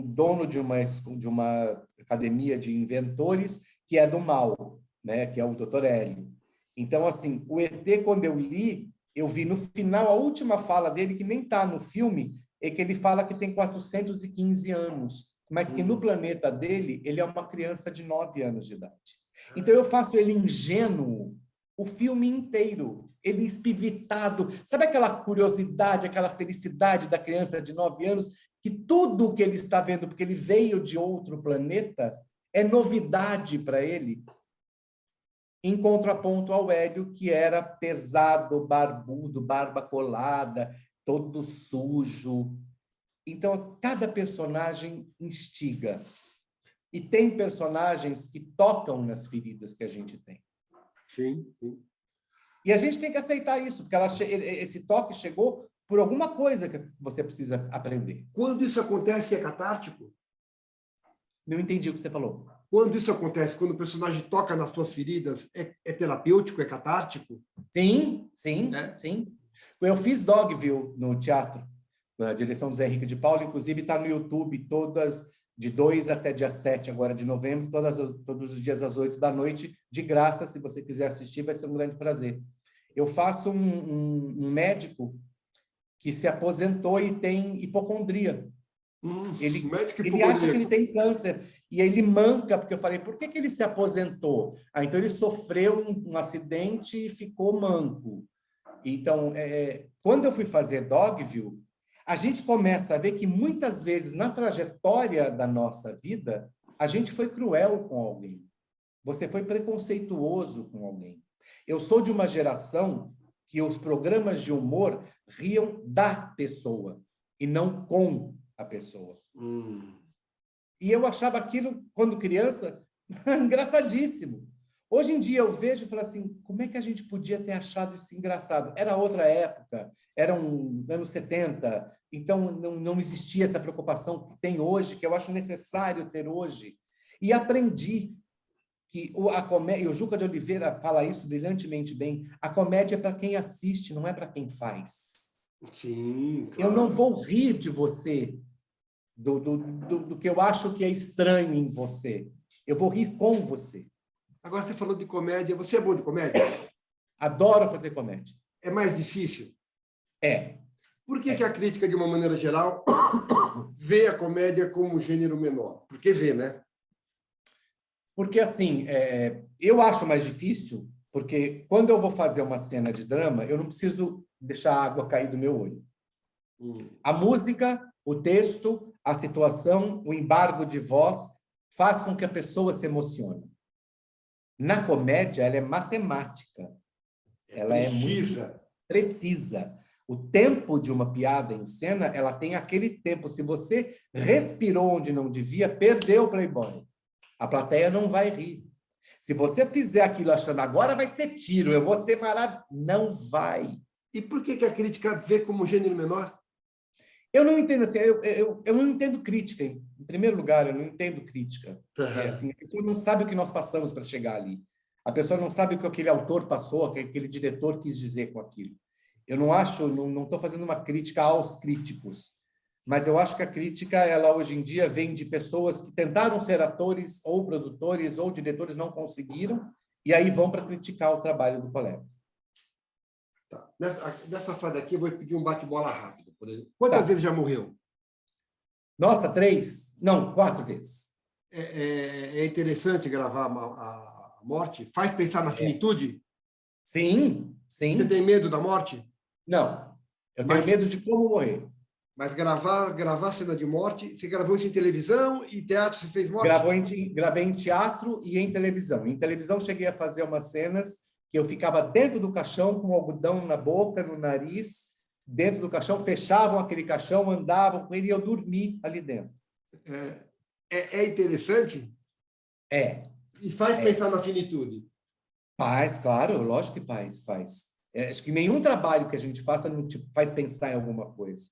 [SPEAKER 2] dono de uma academia de inventores que é do mal, né? Que é o Dr. Hélio. Então, assim, o ET, quando eu li, eu vi no final, a última fala dele, que nem está no filme, é que ele fala que tem 415 anos, mas que no planeta dele, ele é uma criança de 9 anos de idade. Então, eu faço ele ingênuo o filme inteiro, ele espivitado. Sabe aquela curiosidade, aquela felicidade da criança de 9 anos, que tudo que ele está vendo, porque ele veio de outro planeta, é novidade para ele? Em contraponto ao Hélio, que era pesado, barbudo, barba colada, todo sujo. Então, cada personagem instiga. E tem personagens que tocam nas feridas que a gente tem.
[SPEAKER 1] Sim, sim.
[SPEAKER 2] E a gente tem que aceitar isso, porque esse toque chegou por alguma coisa que você precisa aprender.
[SPEAKER 1] Quando isso acontece, é catártico?
[SPEAKER 2] Não entendi o que você falou.
[SPEAKER 1] Quando isso acontece, quando o personagem toca nas suas feridas, é terapêutico, é catártico?
[SPEAKER 2] Sim, sim,
[SPEAKER 1] É?
[SPEAKER 2] sim. Eu fiz Dogville no teatro, na direção do Zé Henrique de Paula, inclusive está no YouTube, todas de 2 até dia 7 agora de novembro, todos os dias às 8 da noite, de graça, se você quiser assistir, vai ser um grande prazer. Eu faço um médico que se aposentou e tem hipocondria.
[SPEAKER 1] Médico
[SPEAKER 2] Ele acha que ele
[SPEAKER 1] hipocondríaco.
[SPEAKER 2] tem câncer e aí ele manca, porque eu falei, por que ele se aposentou? Então ele sofreu um acidente e ficou manco. Então, quando eu fui fazer Dogville, a gente começa a ver que muitas vezes na trajetória da nossa vida, a gente foi cruel com alguém. Você foi preconceituoso com alguém. Eu sou de uma geração que os programas de humor riam da pessoa e não com a pessoa. E eu achava aquilo, quando criança, engraçadíssimo. Hoje em dia eu vejo e falo assim, como é que a gente podia ter achado isso engraçado? Era outra época, eram anos 70, então não existia essa preocupação que tem hoje, que eu acho necessário ter hoje. E aprendi que a comédia, e o Juca de Oliveira fala isso brilhantemente bem, a comédia é para quem assiste, não é para quem faz.
[SPEAKER 1] Sim, claro.
[SPEAKER 2] Eu não vou rir de você, do que eu acho que é estranho em você. Eu vou rir com você.
[SPEAKER 1] Agora você falou de comédia. Você é bom de comédia?
[SPEAKER 2] Adoro fazer comédia.
[SPEAKER 1] É mais difícil?
[SPEAKER 2] É.
[SPEAKER 1] Por que a crítica, de uma maneira geral, vê a comédia como gênero menor? Porque vê, né?
[SPEAKER 2] Porque, assim, eu acho mais difícil, porque quando eu vou fazer uma cena de drama, eu não preciso deixar a água cair do meu olho. A música, o texto, a situação, o embargo de voz faz com que a pessoa se emocione. Na comédia, ela é matemática. Ela é muito precisa. O tempo de uma piada em cena, ela tem aquele tempo. Se você respirou onde não devia, perdeu o Playboy. A plateia não vai rir. Se você fizer aquilo achando, agora vai ser tiro, eu vou ser maravilhoso, não vai.
[SPEAKER 1] E por que a crítica vê como gênero menor?
[SPEAKER 2] Eu não entendo assim, eu não entendo crítica. Em primeiro lugar, eu não entendo crítica. Assim, a pessoa não sabe o que nós passamos para chegar ali. A pessoa não sabe o que aquele autor passou, o que aquele diretor quis dizer com aquilo. Eu não acho, não estou fazendo uma crítica aos críticos, mas eu acho que a crítica, ela hoje em dia vem de pessoas que tentaram ser atores ou produtores ou diretores, não conseguiram, e aí vão para criticar o trabalho do colega.
[SPEAKER 1] Tá. Nessa fase aqui, eu vou pedir um bate-bola rápido, por exemplo. Quantas vezes já morreu?
[SPEAKER 2] Nossa, 3? Não, 4 vezes.
[SPEAKER 1] É interessante gravar a morte? Faz pensar na finitude?
[SPEAKER 2] Sim, sim.
[SPEAKER 1] Você tem medo da morte?
[SPEAKER 2] Não, eu tenho medo de como morrer.
[SPEAKER 1] Mas gravar cena de morte, você gravou isso em televisão e teatro, você fez morte?
[SPEAKER 2] Gravei em teatro e em televisão. Em televisão, cheguei a fazer umas cenas que eu ficava dentro do caixão com algodão na boca, no nariz, dentro do caixão, fechavam aquele caixão, andavam com ele e eu dormi ali dentro.
[SPEAKER 1] É interessante?
[SPEAKER 2] É.
[SPEAKER 1] E faz pensar na finitude?
[SPEAKER 2] Faz, claro, lógico que faz. Acho que nenhum trabalho que a gente faça não te faz pensar em alguma coisa.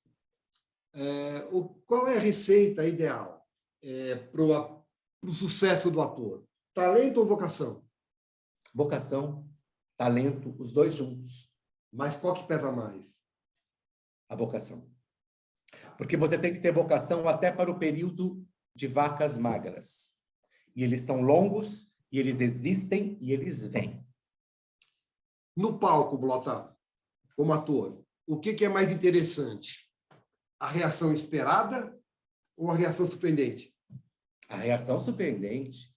[SPEAKER 1] Qual é a receita ideal para o sucesso do ator? Talento ou vocação?
[SPEAKER 2] Vocação, talento, os dois juntos.
[SPEAKER 1] Mas qual que pesa mais?
[SPEAKER 2] A vocação. Porque você tem que ter vocação até para o período de vacas magras. E eles são longos, e eles existem, e eles vêm.
[SPEAKER 1] No palco, Blota, como ator, o que é mais interessante? A reação esperada ou a reação surpreendente?
[SPEAKER 2] A reação surpreendente.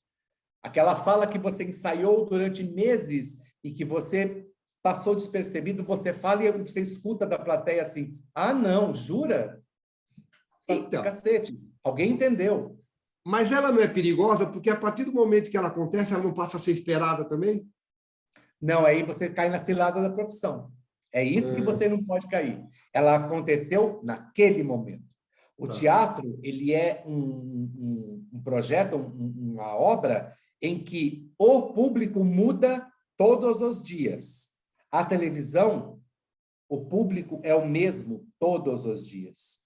[SPEAKER 2] Aquela fala que você ensaiou durante meses e que você passou despercebido, você fala e você escuta da plateia assim, ah, não, jura?
[SPEAKER 1] Então,
[SPEAKER 2] cacete, alguém entendeu.
[SPEAKER 1] Mas ela não é perigosa porque a partir do momento que ela acontece, ela não passa a ser esperada também?
[SPEAKER 2] Não, aí você cai na cilada da profissão. É isso que você não pode cair. Ela aconteceu naquele momento. O teatro, ele é um projeto, uma obra em que o público muda todos os dias. A televisão, o público é o mesmo todos os dias.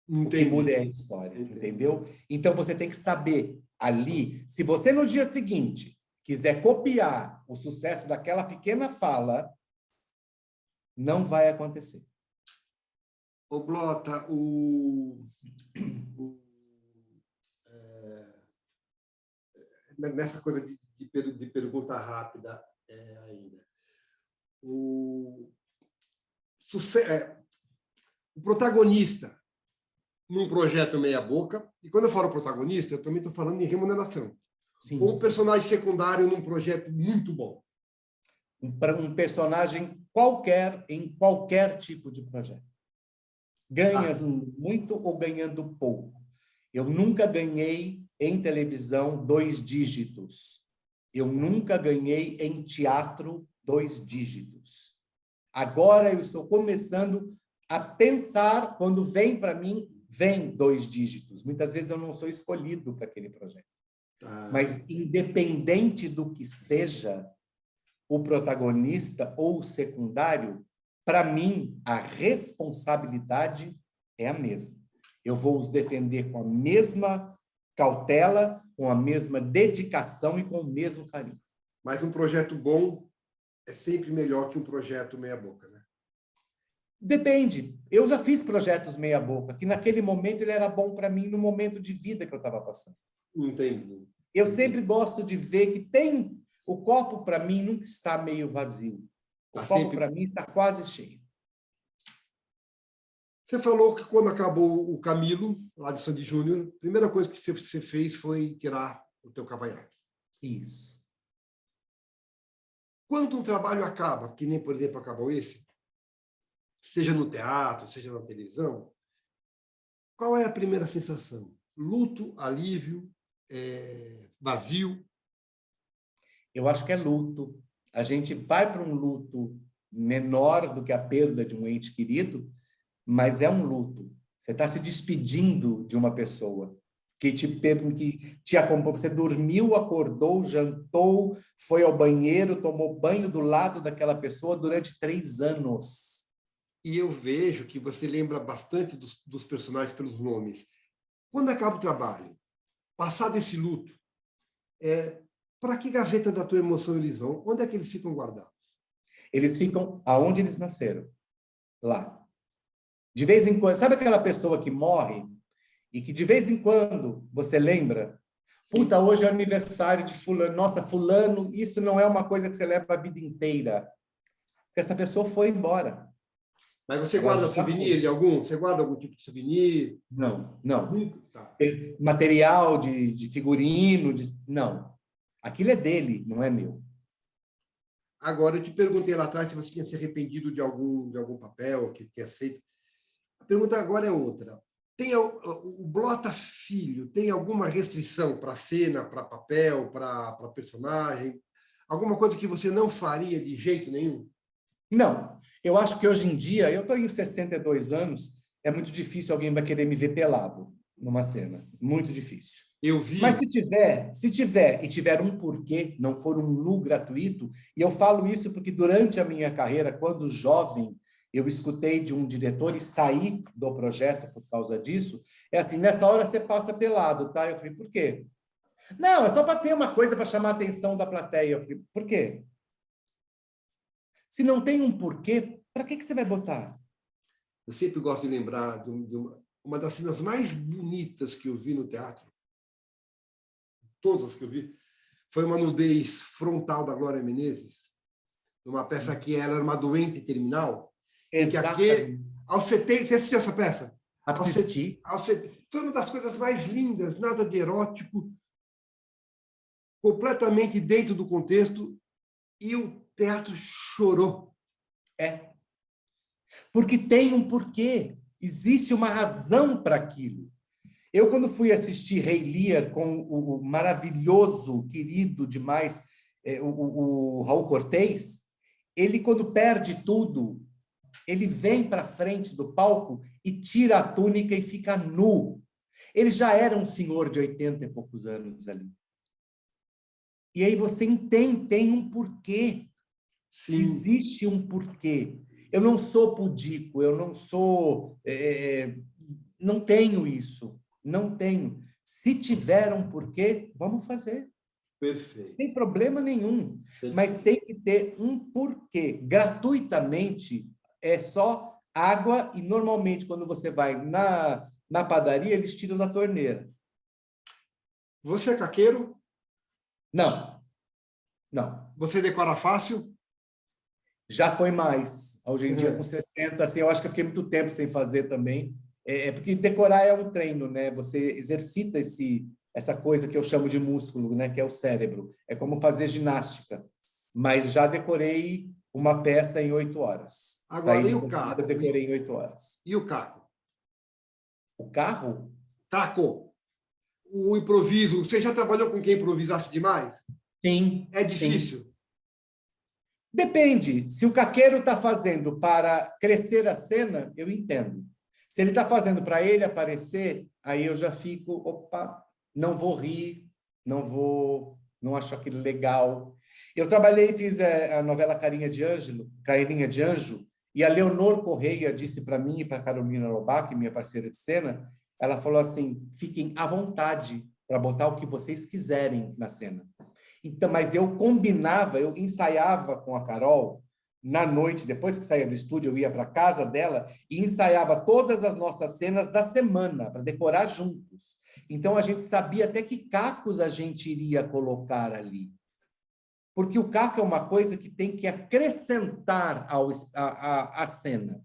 [SPEAKER 2] O que muda é a história, entendeu? Então, você tem que saber ali, se você no dia seguinte quiser copiar o sucesso daquela pequena fala, não vai acontecer.
[SPEAKER 1] Ô, Blota, nessa coisa de pergunta rápida ainda, o protagonista num projeto meia-boca, e quando eu falo protagonista, eu também estou falando em remuneração.
[SPEAKER 2] Sim.
[SPEAKER 1] Ou um personagem secundário num projeto muito bom.
[SPEAKER 2] Um personagem qualquer, em qualquer tipo de projeto. Ganhas muito ou ganhando pouco. Eu nunca ganhei em televisão 2 dígitos. Eu nunca ganhei em teatro 2 dígitos. Agora eu estou começando a pensar, quando vem para mim, vem 2 dígitos. Muitas vezes eu não sou escolhido para aquele projeto. Mas, independente do que seja, o protagonista ou o secundário, para mim, a responsabilidade é a mesma. Eu vou os defender com a mesma cautela, com a mesma dedicação e com o mesmo carinho.
[SPEAKER 1] Mas um projeto bom é sempre melhor que um projeto meia-boca, né?
[SPEAKER 2] Depende. Eu já fiz projetos meia-boca, que naquele momento ele era bom para mim, no momento de vida que eu estava passando.
[SPEAKER 1] Entendi.
[SPEAKER 2] Eu sempre gosto de ver que tem... O copo, para mim, nunca está meio vazio. O copo, para mim, está quase cheio.
[SPEAKER 1] Você falou que quando acabou o Camilo, lá de Sandy Júnior, a primeira coisa que você fez foi tirar o teu cavanhaque.
[SPEAKER 2] Isso.
[SPEAKER 1] Quando um trabalho acaba, que nem, por exemplo, acabou esse, seja no teatro, seja na televisão, qual é a primeira sensação? Luto, alívio, vazio?
[SPEAKER 2] Eu acho que é luto. A gente vai para um luto menor do que a perda de um ente querido, mas é um luto. Você está se despedindo de uma pessoa que te acompanhou. Você dormiu, acordou, jantou, foi ao banheiro, tomou banho do lado daquela pessoa durante 3 anos.
[SPEAKER 1] E eu vejo que você lembra bastante dos personagens pelos nomes. Quando acaba o trabalho, passado esse luto, para que gaveta da tua emoção eles vão? Onde é que eles ficam guardados?
[SPEAKER 2] Eles ficam aonde eles nasceram. Lá. De vez em quando, sabe aquela pessoa que morre e que de vez em quando você lembra? Puta, hoje é aniversário de fulano. Nossa, fulano, isso não é uma coisa que você leva a vida inteira. Porque essa pessoa foi embora.
[SPEAKER 1] Mas você guarda souvenir de algum? Você guarda algum tipo de souvenir?
[SPEAKER 2] Não, não.
[SPEAKER 1] Tá.
[SPEAKER 2] Material de figurino, não. Aquilo é dele, não é meu.
[SPEAKER 1] Agora, eu te perguntei lá atrás se você tinha se arrependido de algum papel que tinha aceito. A pergunta agora é outra. Tem o Blota Filho tem alguma restrição para cena, para papel, para personagem? Alguma coisa que você não faria de jeito nenhum?
[SPEAKER 2] Não. Eu acho que hoje em dia, eu estou em 62 anos, é muito difícil alguém vai querer me ver pelado numa cena. Muito difícil.
[SPEAKER 1] Eu vi.
[SPEAKER 2] Mas se tiver e tiver um porquê, não for um nu gratuito, e eu falo isso porque durante a minha carreira, quando jovem, eu escutei de um diretor e saí do projeto por causa disso, é assim, nessa hora você passa pelado, tá? Eu falei, por quê? Não, é só para ter uma coisa para chamar a atenção da plateia. Eu falei, por quê? Se não tem um porquê, para que você vai botar?
[SPEAKER 1] Eu sempre gosto de lembrar de uma das cenas mais bonitas que eu vi no teatro, todas as que eu vi, foi uma nudez frontal da Glória Menezes, numa peça que ela era uma doente terminal.
[SPEAKER 2] Exatamente.
[SPEAKER 1] Aos 70, você assistiu essa peça?
[SPEAKER 2] Assisti.
[SPEAKER 1] Foi uma das coisas mais lindas, nada de erótico, completamente dentro do contexto, e o teatro chorou.
[SPEAKER 2] É. Porque tem um porquê. Existe uma razão para aquilo. Eu, quando fui assistir Rei Lear com o maravilhoso, querido demais, o Raul Cortez, ele, quando perde tudo, ele vem para frente do palco e tira a túnica e fica nu. Ele já era um senhor de 80 e poucos anos ali. E aí você entende, tem um porquê.
[SPEAKER 1] Sim.
[SPEAKER 2] Existe um porquê. Eu não sou pudico, eu não sou... não tenho isso. Não tenho. Se tiver um porquê, vamos fazer.
[SPEAKER 1] Perfeito.
[SPEAKER 2] Sem problema nenhum.
[SPEAKER 1] Perfeito.
[SPEAKER 2] Mas tem que ter um porquê. Gratuitamente é só água e normalmente quando você vai na padaria, eles tiram da torneira.
[SPEAKER 1] Você é caqueiro?
[SPEAKER 2] Não, não.
[SPEAKER 1] Você decora fácil?
[SPEAKER 2] Já foi mais. Hoje em dia, com
[SPEAKER 1] Uhum.
[SPEAKER 2] 60, assim, eu acho que eu fiquei muito tempo sem fazer também. Porque decorar é um treino, né? Você exercita essa coisa que eu chamo de músculo, né? Que é o cérebro. É como fazer ginástica. Mas já decorei uma peça em 8 horas.
[SPEAKER 1] Agora, e o
[SPEAKER 2] Eu
[SPEAKER 1] caco?
[SPEAKER 2] decorei em 8 horas.
[SPEAKER 1] E o caco?
[SPEAKER 2] O carro?
[SPEAKER 1] Caco, o improviso. Você já trabalhou com quem improvisasse demais?
[SPEAKER 2] Sim,
[SPEAKER 1] É
[SPEAKER 2] sim.
[SPEAKER 1] difícil?
[SPEAKER 2] Depende. Se o caqueiro está fazendo para crescer a cena, eu entendo. Se ele está fazendo para ele aparecer, aí eu já fico, opa, não vou rir, não acho aquilo legal. Eu trabalhei, fiz a novela Carinha de Anjo, e a Leonor Correia disse para mim e para a Carolina Lobac, minha parceira de cena, ela falou assim, fiquem à vontade para botar o que vocês quiserem na cena. Então, mas eu combinava, eu ensaiava com a Carol na noite, depois que saía do estúdio, eu ia para a casa dela e ensaiava todas as nossas cenas da semana, para decorar juntos. Então, a gente sabia até que cacos a gente iria colocar ali. Porque o caco é uma coisa que tem que acrescentar à cena.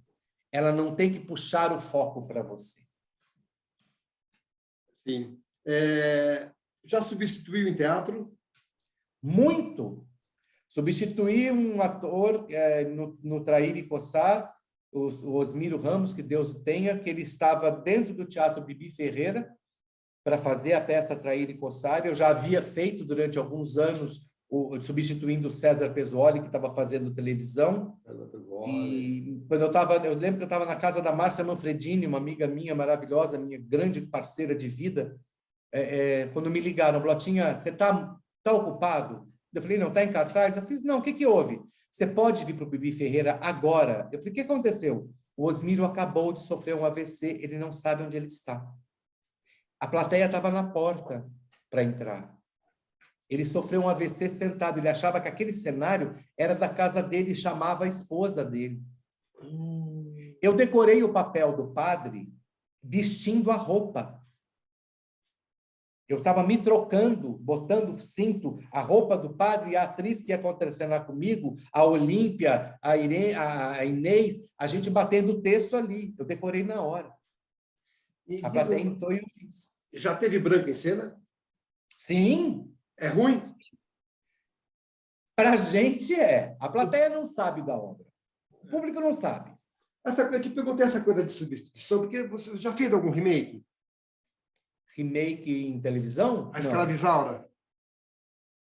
[SPEAKER 2] Ela não tem que puxar o foco para você.
[SPEAKER 1] Sim. Já substituiu em teatro?
[SPEAKER 2] Muito. Substituí um ator no Trair e Coçar, o Osmiro Ramos, que Deus o tenha, que ele estava dentro do Teatro Bibi Ferreira para fazer a peça Trair e Coçar. Eu já havia feito durante alguns anos, substituindo o César Pesuoli, que estava fazendo televisão. E quando eu lembro que eu estava na casa da Márcia Manfredini, uma amiga minha maravilhosa, minha grande parceira de vida, quando me ligaram, Blotinha, você está ocupado? Eu falei, não, está em cartaz? Eu fiz, não, o que houve? Você pode vir para o Bibi Ferreira agora? Eu falei, o que aconteceu? O Osmiro acabou de sofrer um AVC, ele não sabe onde ele está. A plateia estava na porta para entrar. Ele sofreu um AVC sentado, ele achava que aquele cenário era da casa dele e chamava a esposa dele. Eu decorei o papel do padre vestindo a roupa. Eu estava me trocando, botando cinto, a roupa do padre e a atriz que ia contracenar comigo, a Olímpia, a Inês, a gente batendo o texto ali. Eu decorei na hora. A plateia entrou e eu fiz.
[SPEAKER 1] Já teve branco em cena?
[SPEAKER 2] Sim.
[SPEAKER 1] É ruim?
[SPEAKER 2] Para a gente é. A plateia não sabe da obra. O público não sabe.
[SPEAKER 1] Eu te perguntei essa coisa de substituição, porque você já fez algum remake?
[SPEAKER 2] Remake em televisão?
[SPEAKER 1] A Escravizaura?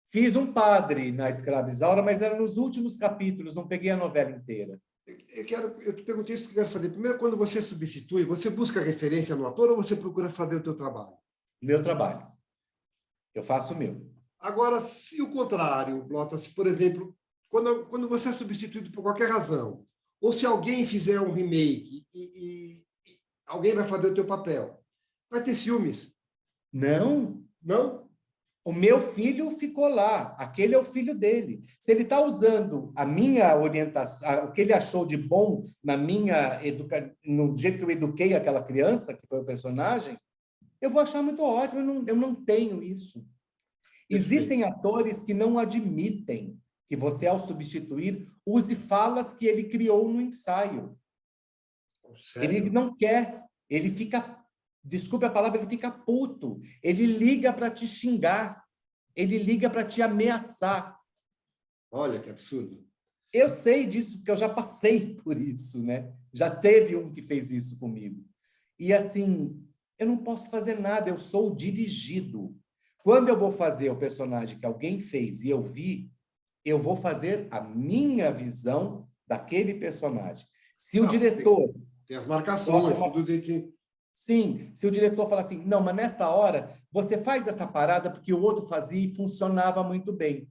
[SPEAKER 2] Fiz um padre na Escravizaura, mas era nos últimos capítulos, não peguei a novela inteira.
[SPEAKER 1] Eu te perguntei isso porque eu quero fazer. Primeiro, quando você substitui, você busca referência no ator ou você procura fazer o teu trabalho?
[SPEAKER 2] Meu trabalho. Eu faço o meu.
[SPEAKER 1] Agora, se o contrário, Blota, se, por exemplo, quando você é substituído por qualquer razão, ou se alguém fizer um remake e alguém vai fazer o teu papel, vai ter ciúmes?
[SPEAKER 2] Não.
[SPEAKER 1] Não?
[SPEAKER 2] O meu filho ficou lá. Aquele é o filho dele. Se ele está usando a minha orientação, o que ele achou de bom na minha no jeito que eu eduquei aquela criança, que foi o personagem, eu vou achar muito ótimo. Eu não tenho isso. Existem atores que não admitem que você, ao substituir, use falas que ele criou no ensaio.
[SPEAKER 1] Sério?
[SPEAKER 2] Ele não quer. Ele fica... Desculpe a palavra, ele fica puto. Ele liga para te xingar. Ele liga para te ameaçar.
[SPEAKER 1] Olha que absurdo.
[SPEAKER 2] Eu sei disso, porque eu já passei por isso, né? Já teve um que fez isso comigo. E assim, eu não posso fazer nada, eu sou dirigido. Quando eu vou fazer o personagem que alguém fez e eu vi, eu vou fazer a minha visão daquele personagem. Se o diretor...
[SPEAKER 1] Tem as marcações, tudo direitinho.
[SPEAKER 2] Sim, se o diretor falar assim, não, mas nessa hora você faz essa parada porque o outro fazia e funcionava muito bem.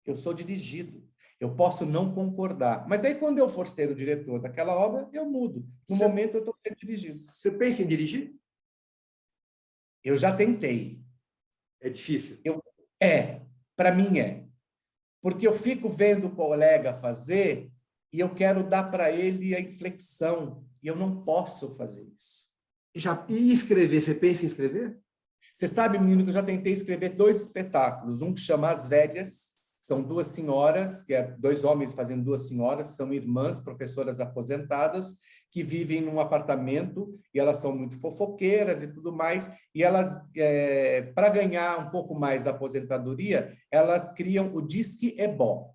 [SPEAKER 2] Eu sou dirigido. Eu posso não concordar. Mas aí, quando eu for ser o diretor daquela obra, eu mudo. No momento, eu estou sendo dirigido.
[SPEAKER 1] Você pensa em dirigir?
[SPEAKER 2] Eu já tentei.
[SPEAKER 1] É difícil.
[SPEAKER 2] Para mim é. Porque eu fico vendo o colega fazer e eu quero dar para ele a inflexão. E eu não posso fazer isso.
[SPEAKER 1] E escrever? Você pensa em escrever?
[SPEAKER 2] Você sabe, menino, que eu já tentei escrever 2 espetáculos. Um que chama As Velhas, são 2 senhoras, que é 2 homens fazendo 2 senhoras, são irmãs, professoras aposentadas, que vivem num apartamento, e elas são muito fofoqueiras e tudo mais, e elas, para ganhar um pouco mais da aposentadoria, elas criam o Disque Ebó.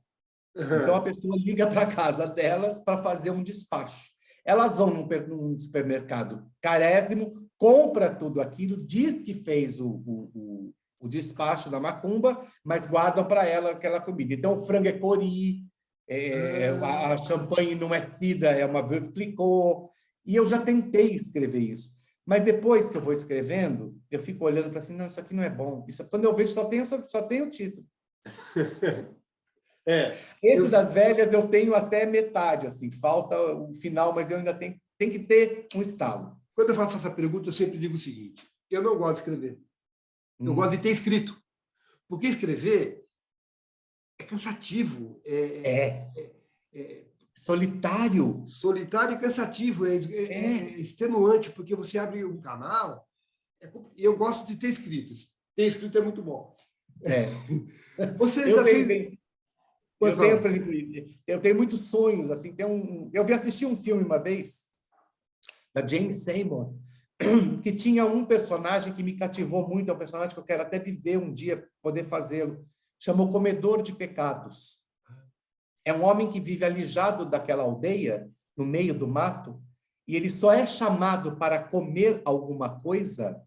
[SPEAKER 2] Então, a pessoa liga para a casa delas para fazer um despacho. Elas vão num supermercado carésimo, compra tudo aquilo, diz que fez o despacho da macumba, mas guardam para ela aquela comida. Então, o frango é cori, a champanhe não é cidra, é uma veuve clicquot. E eu já tentei escrever isso. Mas depois que eu vou escrevendo, eu fico olhando e falo assim, não, isso aqui não é bom. Isso, quando eu vejo, só tem o título. Esse das velhas eu tenho até metade, assim, falta o final, mas eu ainda tenho que ter um estalo.
[SPEAKER 1] Quando eu faço essa pergunta, eu sempre digo o seguinte: eu não gosto de escrever. Eu gosto de ter escrito. Porque escrever é cansativo.
[SPEAKER 2] Solitário.
[SPEAKER 1] Solitário e cansativo. É extenuante, porque você abre um canal. Eu gosto de ter escrito. Ter escrito é muito bom. Você já fez...
[SPEAKER 2] Por exemplo, eu tenho muitos sonhos. Assim, eu vi assistir um filme uma vez, da James Seymour, que tinha um personagem que me cativou muito, é um personagem que eu quero até viver um dia, poder fazê-lo. Chamou Comedor de Pecados. É um homem que vive alijado daquela aldeia, no meio do mato, e ele só é chamado para comer alguma coisa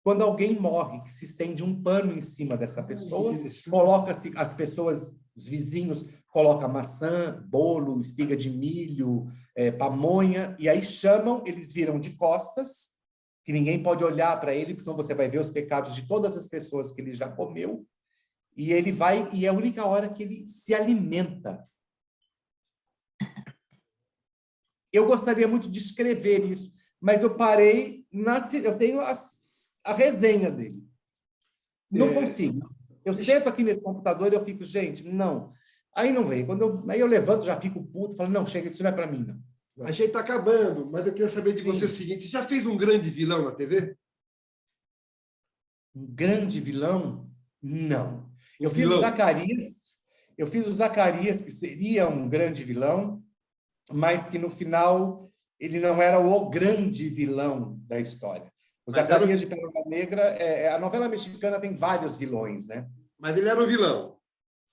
[SPEAKER 2] quando alguém morre, que se estende um pano em cima dessa pessoa, coloca-se as pessoas, os vizinhos, colocam maçã, bolo, espiga de milho, pamonha, e aí chamam, eles viram de costas, que ninguém pode olhar para ele, porque senão você vai ver os pecados de todas as pessoas que ele já comeu, e ele vai, e é a única hora que ele se alimenta. Eu gostaria muito de escrever isso, mas eu parei, eu tenho a resenha dele. Não consigo. Eu sento aqui nesse computador e eu fico, gente, não. Aí não vem. Aí eu levanto, já fico puto, falo, não, chega, isso não é para mim, não.
[SPEAKER 1] A gente está acabando, mas eu queria saber de você o seguinte: você já fez um grande vilão na TV?
[SPEAKER 2] Um grande vilão? Não. Eu fiz o Zacarias, que seria um grande vilão, mas que no final ele não era o grande vilão da história. O Zacarias de Pérola Negra, a novela mexicana tem vários vilões, né?
[SPEAKER 1] Mas ele era um vilão.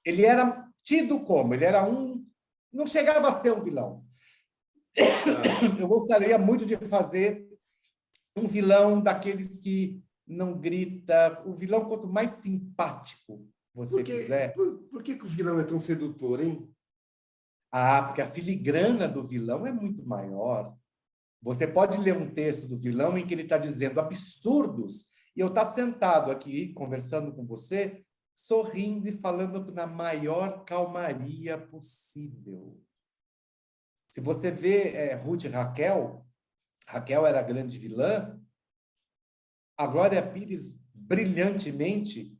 [SPEAKER 2] Ele era tido como, ele era não chegava a ser um vilão. Eu gostaria muito de fazer um vilão daqueles que não grita, o vilão quanto mais simpático você quiser.
[SPEAKER 1] Por que o vilão é tão sedutor, hein?
[SPEAKER 2] Porque a filigrana do vilão é muito maior. Você pode ler um texto do vilão em que ele está dizendo absurdos, e eu estou sentado aqui, conversando com você, sorrindo e falando na maior calmaria possível. Se você vê Ruth e Raquel era a grande vilã, a Glória Pires, brilhantemente,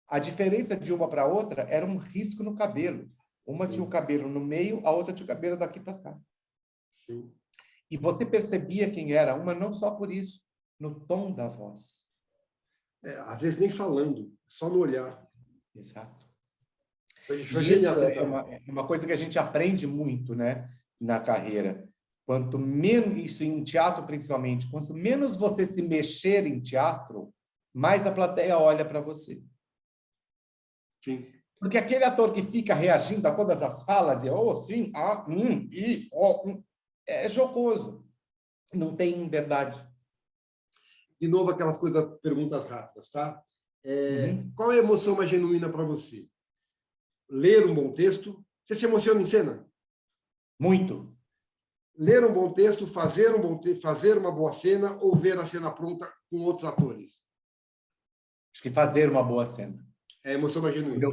[SPEAKER 2] a diferença de uma para outra era um risco no cabelo. Uma tinha o cabelo no meio, a outra tinha o cabelo daqui para cá.
[SPEAKER 1] Sim.
[SPEAKER 2] E você percebia quem era uma, não só por isso, no tom da voz.
[SPEAKER 1] Às vezes nem falando, só no olhar.
[SPEAKER 2] Exato.
[SPEAKER 1] Isso
[SPEAKER 2] é uma coisa que a gente aprende muito, né, na carreira. Quanto menos, isso em teatro principalmente, quanto menos você se mexer em teatro, mais a plateia olha para você.
[SPEAKER 1] Sim.
[SPEAKER 2] Porque aquele ator que fica reagindo a todas as falas, sim, é jocoso. Não tem verdade.
[SPEAKER 1] De novo, aquelas perguntas rápidas, tá? Qual é a emoção mais genuína para você? Ler um bom texto? Você se emociona em cena?
[SPEAKER 2] Muito.
[SPEAKER 1] Ler um bom texto, fazer uma boa cena ou ver a cena pronta com outros atores?
[SPEAKER 2] Acho que fazer uma boa cena.
[SPEAKER 1] É a emoção mais genuína.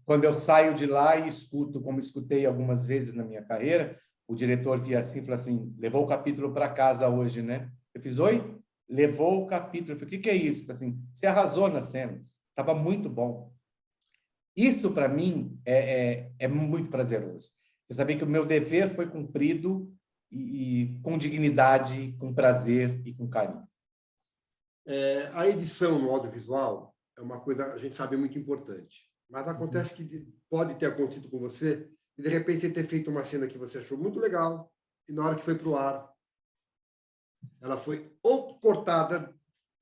[SPEAKER 2] quando eu saio de lá e escuto, como escutei algumas vezes na minha carreira, o diretor via assim e falou assim, levou o capítulo para casa hoje, né? Eu fiz, oi? Levou o capítulo. Eu falei, o que é isso? Eu falei assim, você arrasou nas cenas. Estava muito bom. Isso, para mim, é muito prazeroso. Você saber que o meu dever foi cumprido e com dignidade, com prazer e com carinho.
[SPEAKER 1] A edição no audiovisual é uma coisa, a gente sabe, muito importante. Mas acontece que pode ter acontecido com você e, de repente, você ter feito uma cena que você achou muito legal e, na hora que foi para o ar, ela foi ou cortada,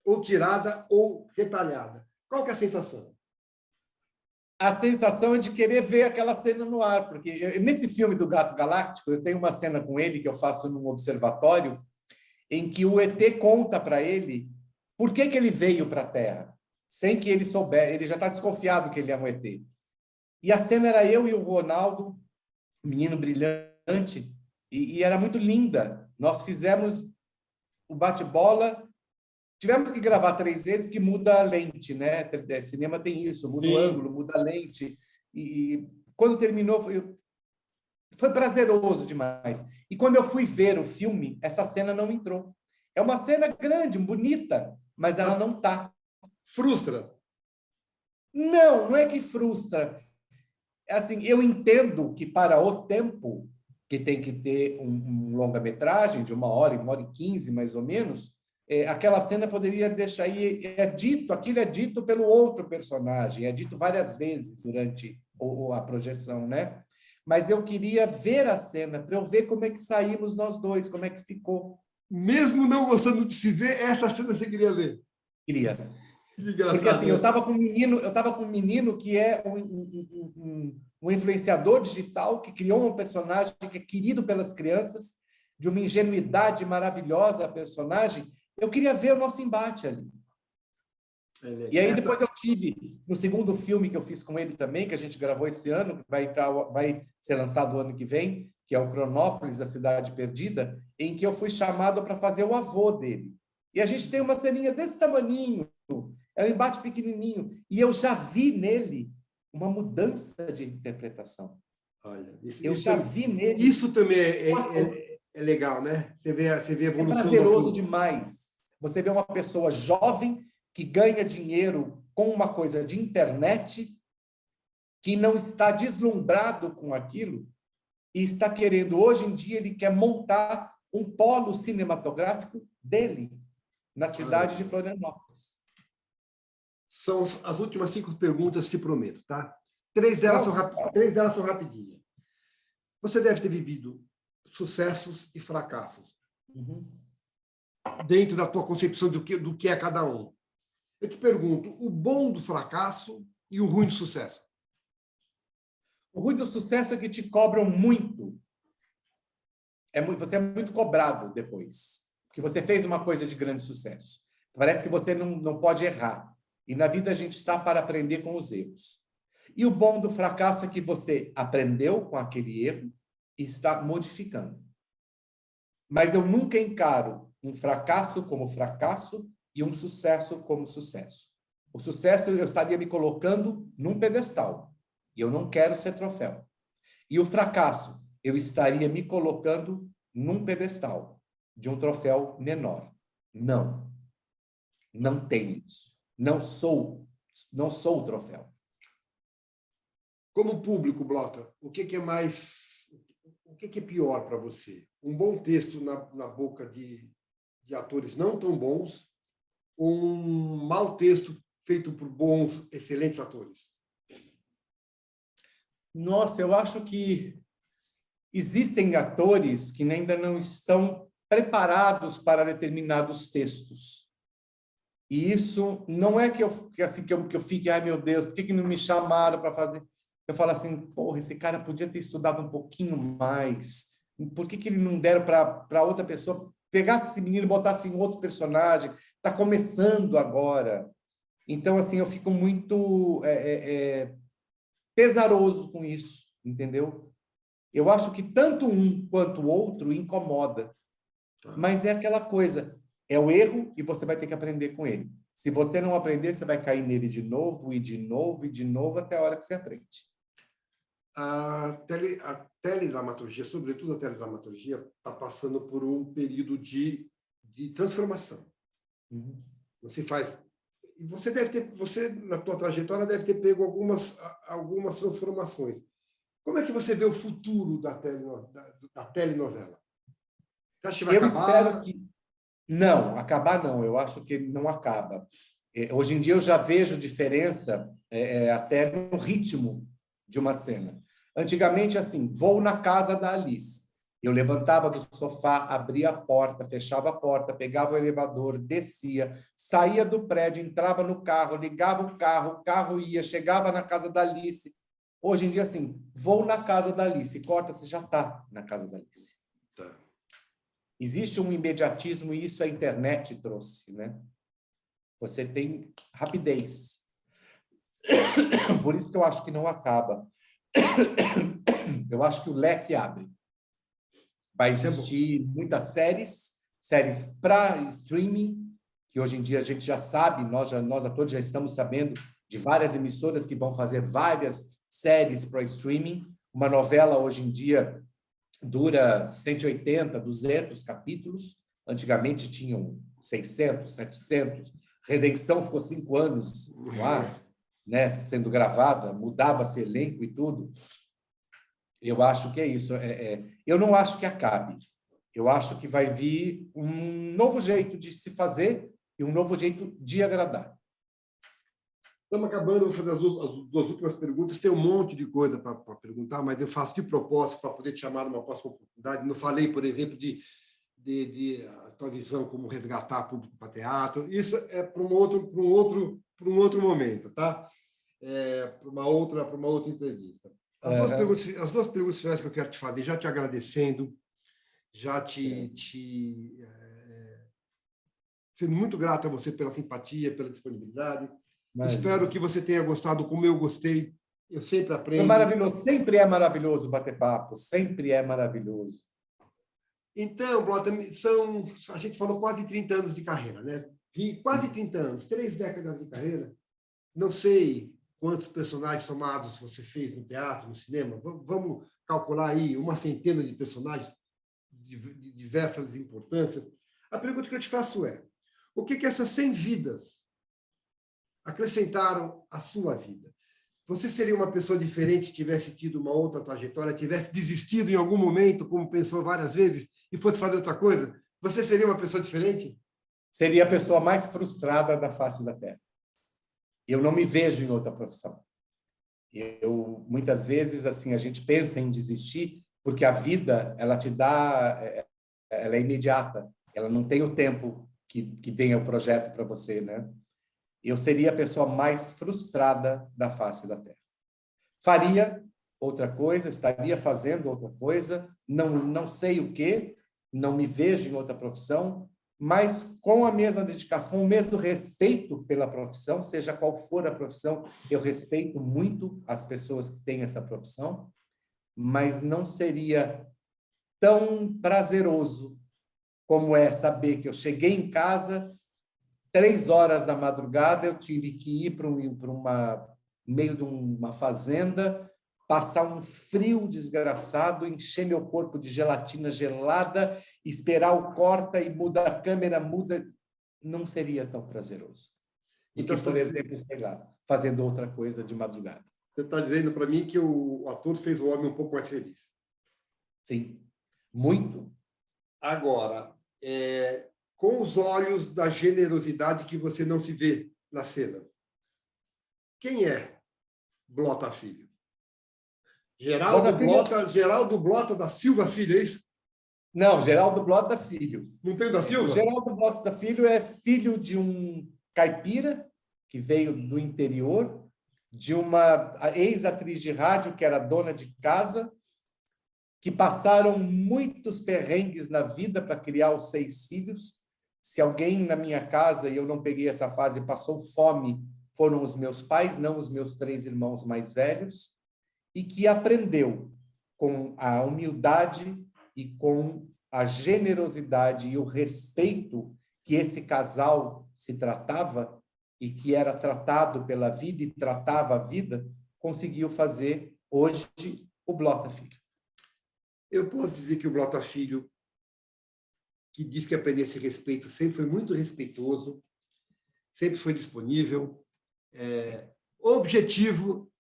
[SPEAKER 1] ou tirada, ou retalhada. Qual que é a sensação?
[SPEAKER 2] A sensação é de querer ver aquela cena no ar, porque nesse filme do Gato Galáctico, eu tenho uma cena com ele que eu faço num observatório, em que o ET conta para ele por que ele veio para a Terra, sem que ele souber, ele já está desconfiado que ele é um ET. E a cena era eu e o Ronaldo, menino brilhante, e era muito linda. Nós fizemos o bate-bola, tivemos que gravar 3 vezes, porque muda a lente, né? Cinema tem isso, muda o ângulo, muda a lente. E quando terminou, foi prazeroso demais. E quando eu fui ver o filme, essa cena não entrou. É uma cena grande, bonita, mas ela não está.
[SPEAKER 1] Frustra?
[SPEAKER 2] Não, não é que frustra. Assim, eu entendo que para o tempo que tem que ter um longa-metragem de 1 hora e 15, mais ou menos, aquela cena poderia deixar aí, aquilo é dito pelo outro personagem, é dito várias vezes durante a projeção, né? Mas eu queria ver a cena, para eu ver como é que saímos nós dois, como é que ficou.
[SPEAKER 1] Mesmo não gostando de se ver, essa cena você queria ver?
[SPEAKER 2] Queria.
[SPEAKER 1] Que engraçado.
[SPEAKER 2] Porque assim, eu estava com um menino que é um influenciador digital, que criou um personagem que é querido pelas crianças, de uma ingenuidade maravilhosa a personagem. Eu queria ver o nosso embate ali. E aí depois eu tive, no segundo filme que eu fiz com ele também, que a gente gravou esse ano, que vai ser lançado o ano que vem, que é o Cronópolis, a Cidade Perdida, em que eu fui chamado para fazer o avô dele. E a gente tem uma ceninha desse tamaninho, é um embate pequenininho, e eu já vi nele uma mudança de interpretação.
[SPEAKER 1] Olha,
[SPEAKER 2] vi nele.
[SPEAKER 1] Isso também é legal, né? Você vê a evolução.
[SPEAKER 2] É prazeroso demais. Você vê uma pessoa jovem que ganha dinheiro com uma coisa de internet, que não está deslumbrado com aquilo, e está querendo, hoje em dia, ele quer montar um polo cinematográfico dele, na cidade de Florianópolis.
[SPEAKER 1] São as últimas 5 perguntas, te prometo, tá? 3 delas são rapidinhas. Você deve ter vivido sucessos e fracassos. Dentro da tua concepção do que é cada um. Eu te pergunto, o bom do fracasso e o ruim do sucesso?
[SPEAKER 2] O ruim do sucesso é que te cobram muito. Você é muito cobrado depois, porque você fez uma coisa de grande sucesso. Parece que você não pode errar. E na vida a gente está para aprender com os erros. E o bom do fracasso é que você aprendeu com aquele erro e está modificando. Mas eu nunca encaro um fracasso como fracasso e um sucesso como sucesso. O sucesso eu estaria me colocando num pedestal, e eu não quero ser troféu. E o fracasso eu estaria me colocando num pedestal de um troféu menor. Não. Não tenho isso. Não sou o troféu.
[SPEAKER 1] Como público, Blota, o que é pior para você? Um bom texto na boca de atores não tão bons ou um mau texto feito por bons, excelentes atores?
[SPEAKER 2] Nossa, eu acho que existem atores que ainda não estão preparados para determinados textos. E isso não é que eu fique, ai meu Deus, por que não me chamaram para fazer? Eu falo assim, porra, esse cara podia ter estudado um pouquinho mais. Por que ele não deram para outra pessoa? Pegasse esse menino e botasse em outro personagem. Está começando agora. Então, assim, eu fico muito pesaroso com isso, entendeu? Eu acho que tanto um quanto o outro incomoda. Mas é aquela coisa, é o erro e você vai ter que aprender com ele. Se você não aprender, você vai cair nele de novo, e de novo, e de novo, até a hora que você aprende.
[SPEAKER 1] a teledramaturgia, sobretudo a teledramaturgia, está passando por um período de transformação.
[SPEAKER 2] Uhum.
[SPEAKER 1] Você, na tua trajetória, deve ter pego algumas transformações. Como é que você vê o futuro da telenovela? Você acha que vai
[SPEAKER 2] Eu espero
[SPEAKER 1] acabar?
[SPEAKER 2] que... Não, acabar não. Eu acho que não acaba. Hoje em dia eu já vejo diferença até no ritmo de uma cena. Antigamente, assim, vou na casa da Alice. Eu levantava do sofá, abria a porta, fechava a porta, pegava o elevador, descia, saía do prédio, entrava no carro, ligava o carro ia, chegava na casa da Alice. Hoje em dia, assim, vou na casa da Alice, corta, você já está na casa da Alice.
[SPEAKER 1] Tá.
[SPEAKER 2] Existe um imediatismo e isso a internet trouxe, né? Você tem rapidez. Por isso que eu acho que não acaba. Eu acho que o leque abre. Vai existir muitas séries para streaming, que hoje em dia a gente já sabe, nós atores já estamos sabendo de várias emissoras que vão fazer várias séries para streaming. Uma novela hoje em dia dura 180, 200 capítulos. Antigamente tinham 600, 700. Redenção ficou 5 anos no ar, né, sendo gravada, mudava-se elenco e tudo. Eu acho que é isso. Eu não acho que acabe. Eu acho que vai vir um novo jeito de se fazer e um novo jeito de agradar.
[SPEAKER 1] Estamos acabando, vou fazer as duas últimas perguntas. Tem um monte de coisa para perguntar, mas eu faço de propósito para poder te chamar numa próxima oportunidade. Não falei, por exemplo, de a tua visão como resgatar público para teatro. Isso é para um outro momento, tá? Para uma outra entrevista. As duas perguntas finais que eu quero te fazer, já te agradecendo, já sendo muito grato a você pela simpatia, pela disponibilidade. Mas espero que você tenha gostado como eu gostei. Eu sempre aprendo.
[SPEAKER 2] É maravilhoso, sempre é maravilhoso bater papo, sempre é maravilhoso.
[SPEAKER 1] Então, Blota, a gente falou quase 30 anos de carreira, né? Quase 30 anos, 3 décadas de carreira. Não sei quantos personagens somados você fez no teatro, no cinema. Vamos calcular aí uma centena de personagens de diversas importâncias. A pergunta que eu te faço é: o que essas 100 vidas acrescentaram à sua vida? Você seria uma pessoa diferente, tivesse tido uma outra trajetória, tivesse desistido em algum momento, como pensou várias vezes, e fosse fazer outra coisa? Você seria uma pessoa diferente?
[SPEAKER 2] Seria a pessoa mais frustrada da face da Terra. Eu não me vejo em outra profissão. Muitas vezes, assim, a gente pensa em desistir porque a vida, ela te dá, ela é imediata, ela não tem o tempo que venha o projeto para você, né? Eu seria a pessoa mais frustrada da face da Terra. Faria outra coisa, estaria fazendo outra coisa, não sei o quê, não me vejo em outra profissão, mas com a mesma dedicação, com o mesmo respeito pela profissão, seja qual for a profissão, eu respeito muito as pessoas que têm essa profissão, mas não seria tão prazeroso como é saber que eu cheguei em casa, 3 horas da madrugada, eu tive que ir para meio de uma fazenda, passar um frio desgraçado, encher meu corpo de gelatina gelada, esperar o corta e muda a câmera, não seria tão prazeroso.
[SPEAKER 1] Então,
[SPEAKER 2] por exemplo, sei lá, fazendo outra coisa de madrugada.
[SPEAKER 1] Você está dizendo para mim que o ator fez o homem um pouco mais feliz.
[SPEAKER 2] Sim, muito.
[SPEAKER 1] Agora, com os olhos da generosidade que você não se vê na cena, quem é Blota Filho? Geraldo Blota da Silva Filho, é isso?
[SPEAKER 2] Não, Geraldo Blota Filho.
[SPEAKER 1] Não tem o da Silva?
[SPEAKER 2] O Geraldo Blota Filho é filho de um caipira que veio do interior, de uma ex-atriz de rádio que era dona de casa, que passaram muitos perrengues na vida para criar os 6 filhos. Se alguém na minha casa, e eu não peguei essa fase, passou fome, foram os meus pais, não os meus 3 irmãos mais velhos, e que aprendeu com a humildade e com a generosidade e o respeito que esse casal se tratava e que era tratado pela vida e tratava a vida, conseguiu fazer hoje o Blota Filho?
[SPEAKER 1] Eu posso dizer que o Blota Filho, que diz que aprender esse respeito, sempre foi muito respeitoso, sempre foi disponível, objetivo.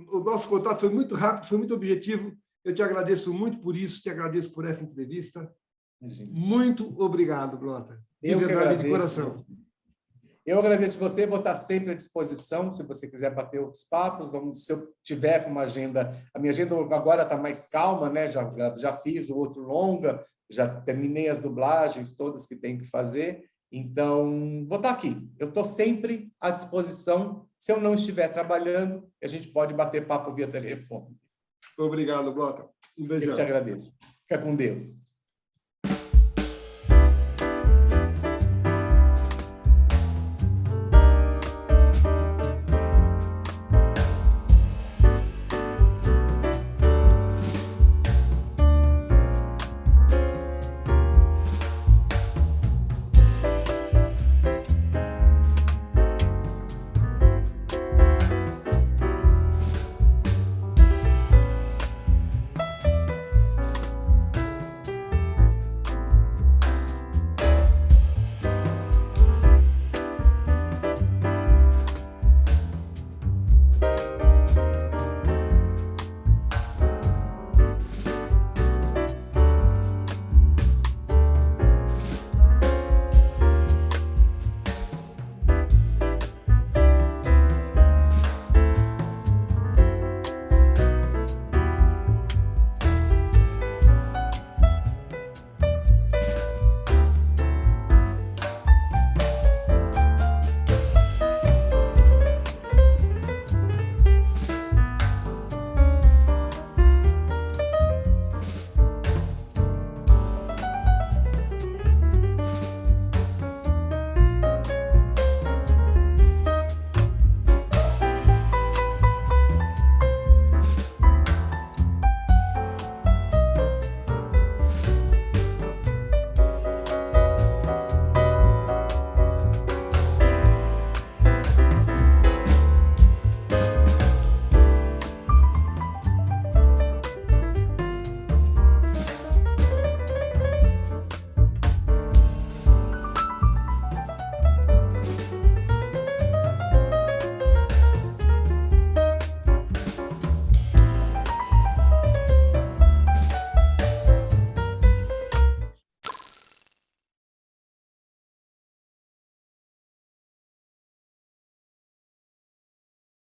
[SPEAKER 1] O nosso contato foi muito rápido, foi muito objetivo. Eu te agradeço muito por isso, te agradeço por essa entrevista. Muito obrigado, Blota. De verdade, de coração.
[SPEAKER 2] Eu agradeço você, vou estar sempre à disposição, se você quiser bater outros papos. Se eu tiver com uma agenda, a minha agenda agora está mais calma, né? Já fiz o outro longa, já terminei as dublagens todas que tem que fazer, então vou estar aqui. Eu estou sempre à disposição. Se eu não estiver trabalhando, a gente pode bater papo via telefone.
[SPEAKER 1] Obrigado, Blota. Um beijão.
[SPEAKER 2] Eu te agradeço. Fica com Deus.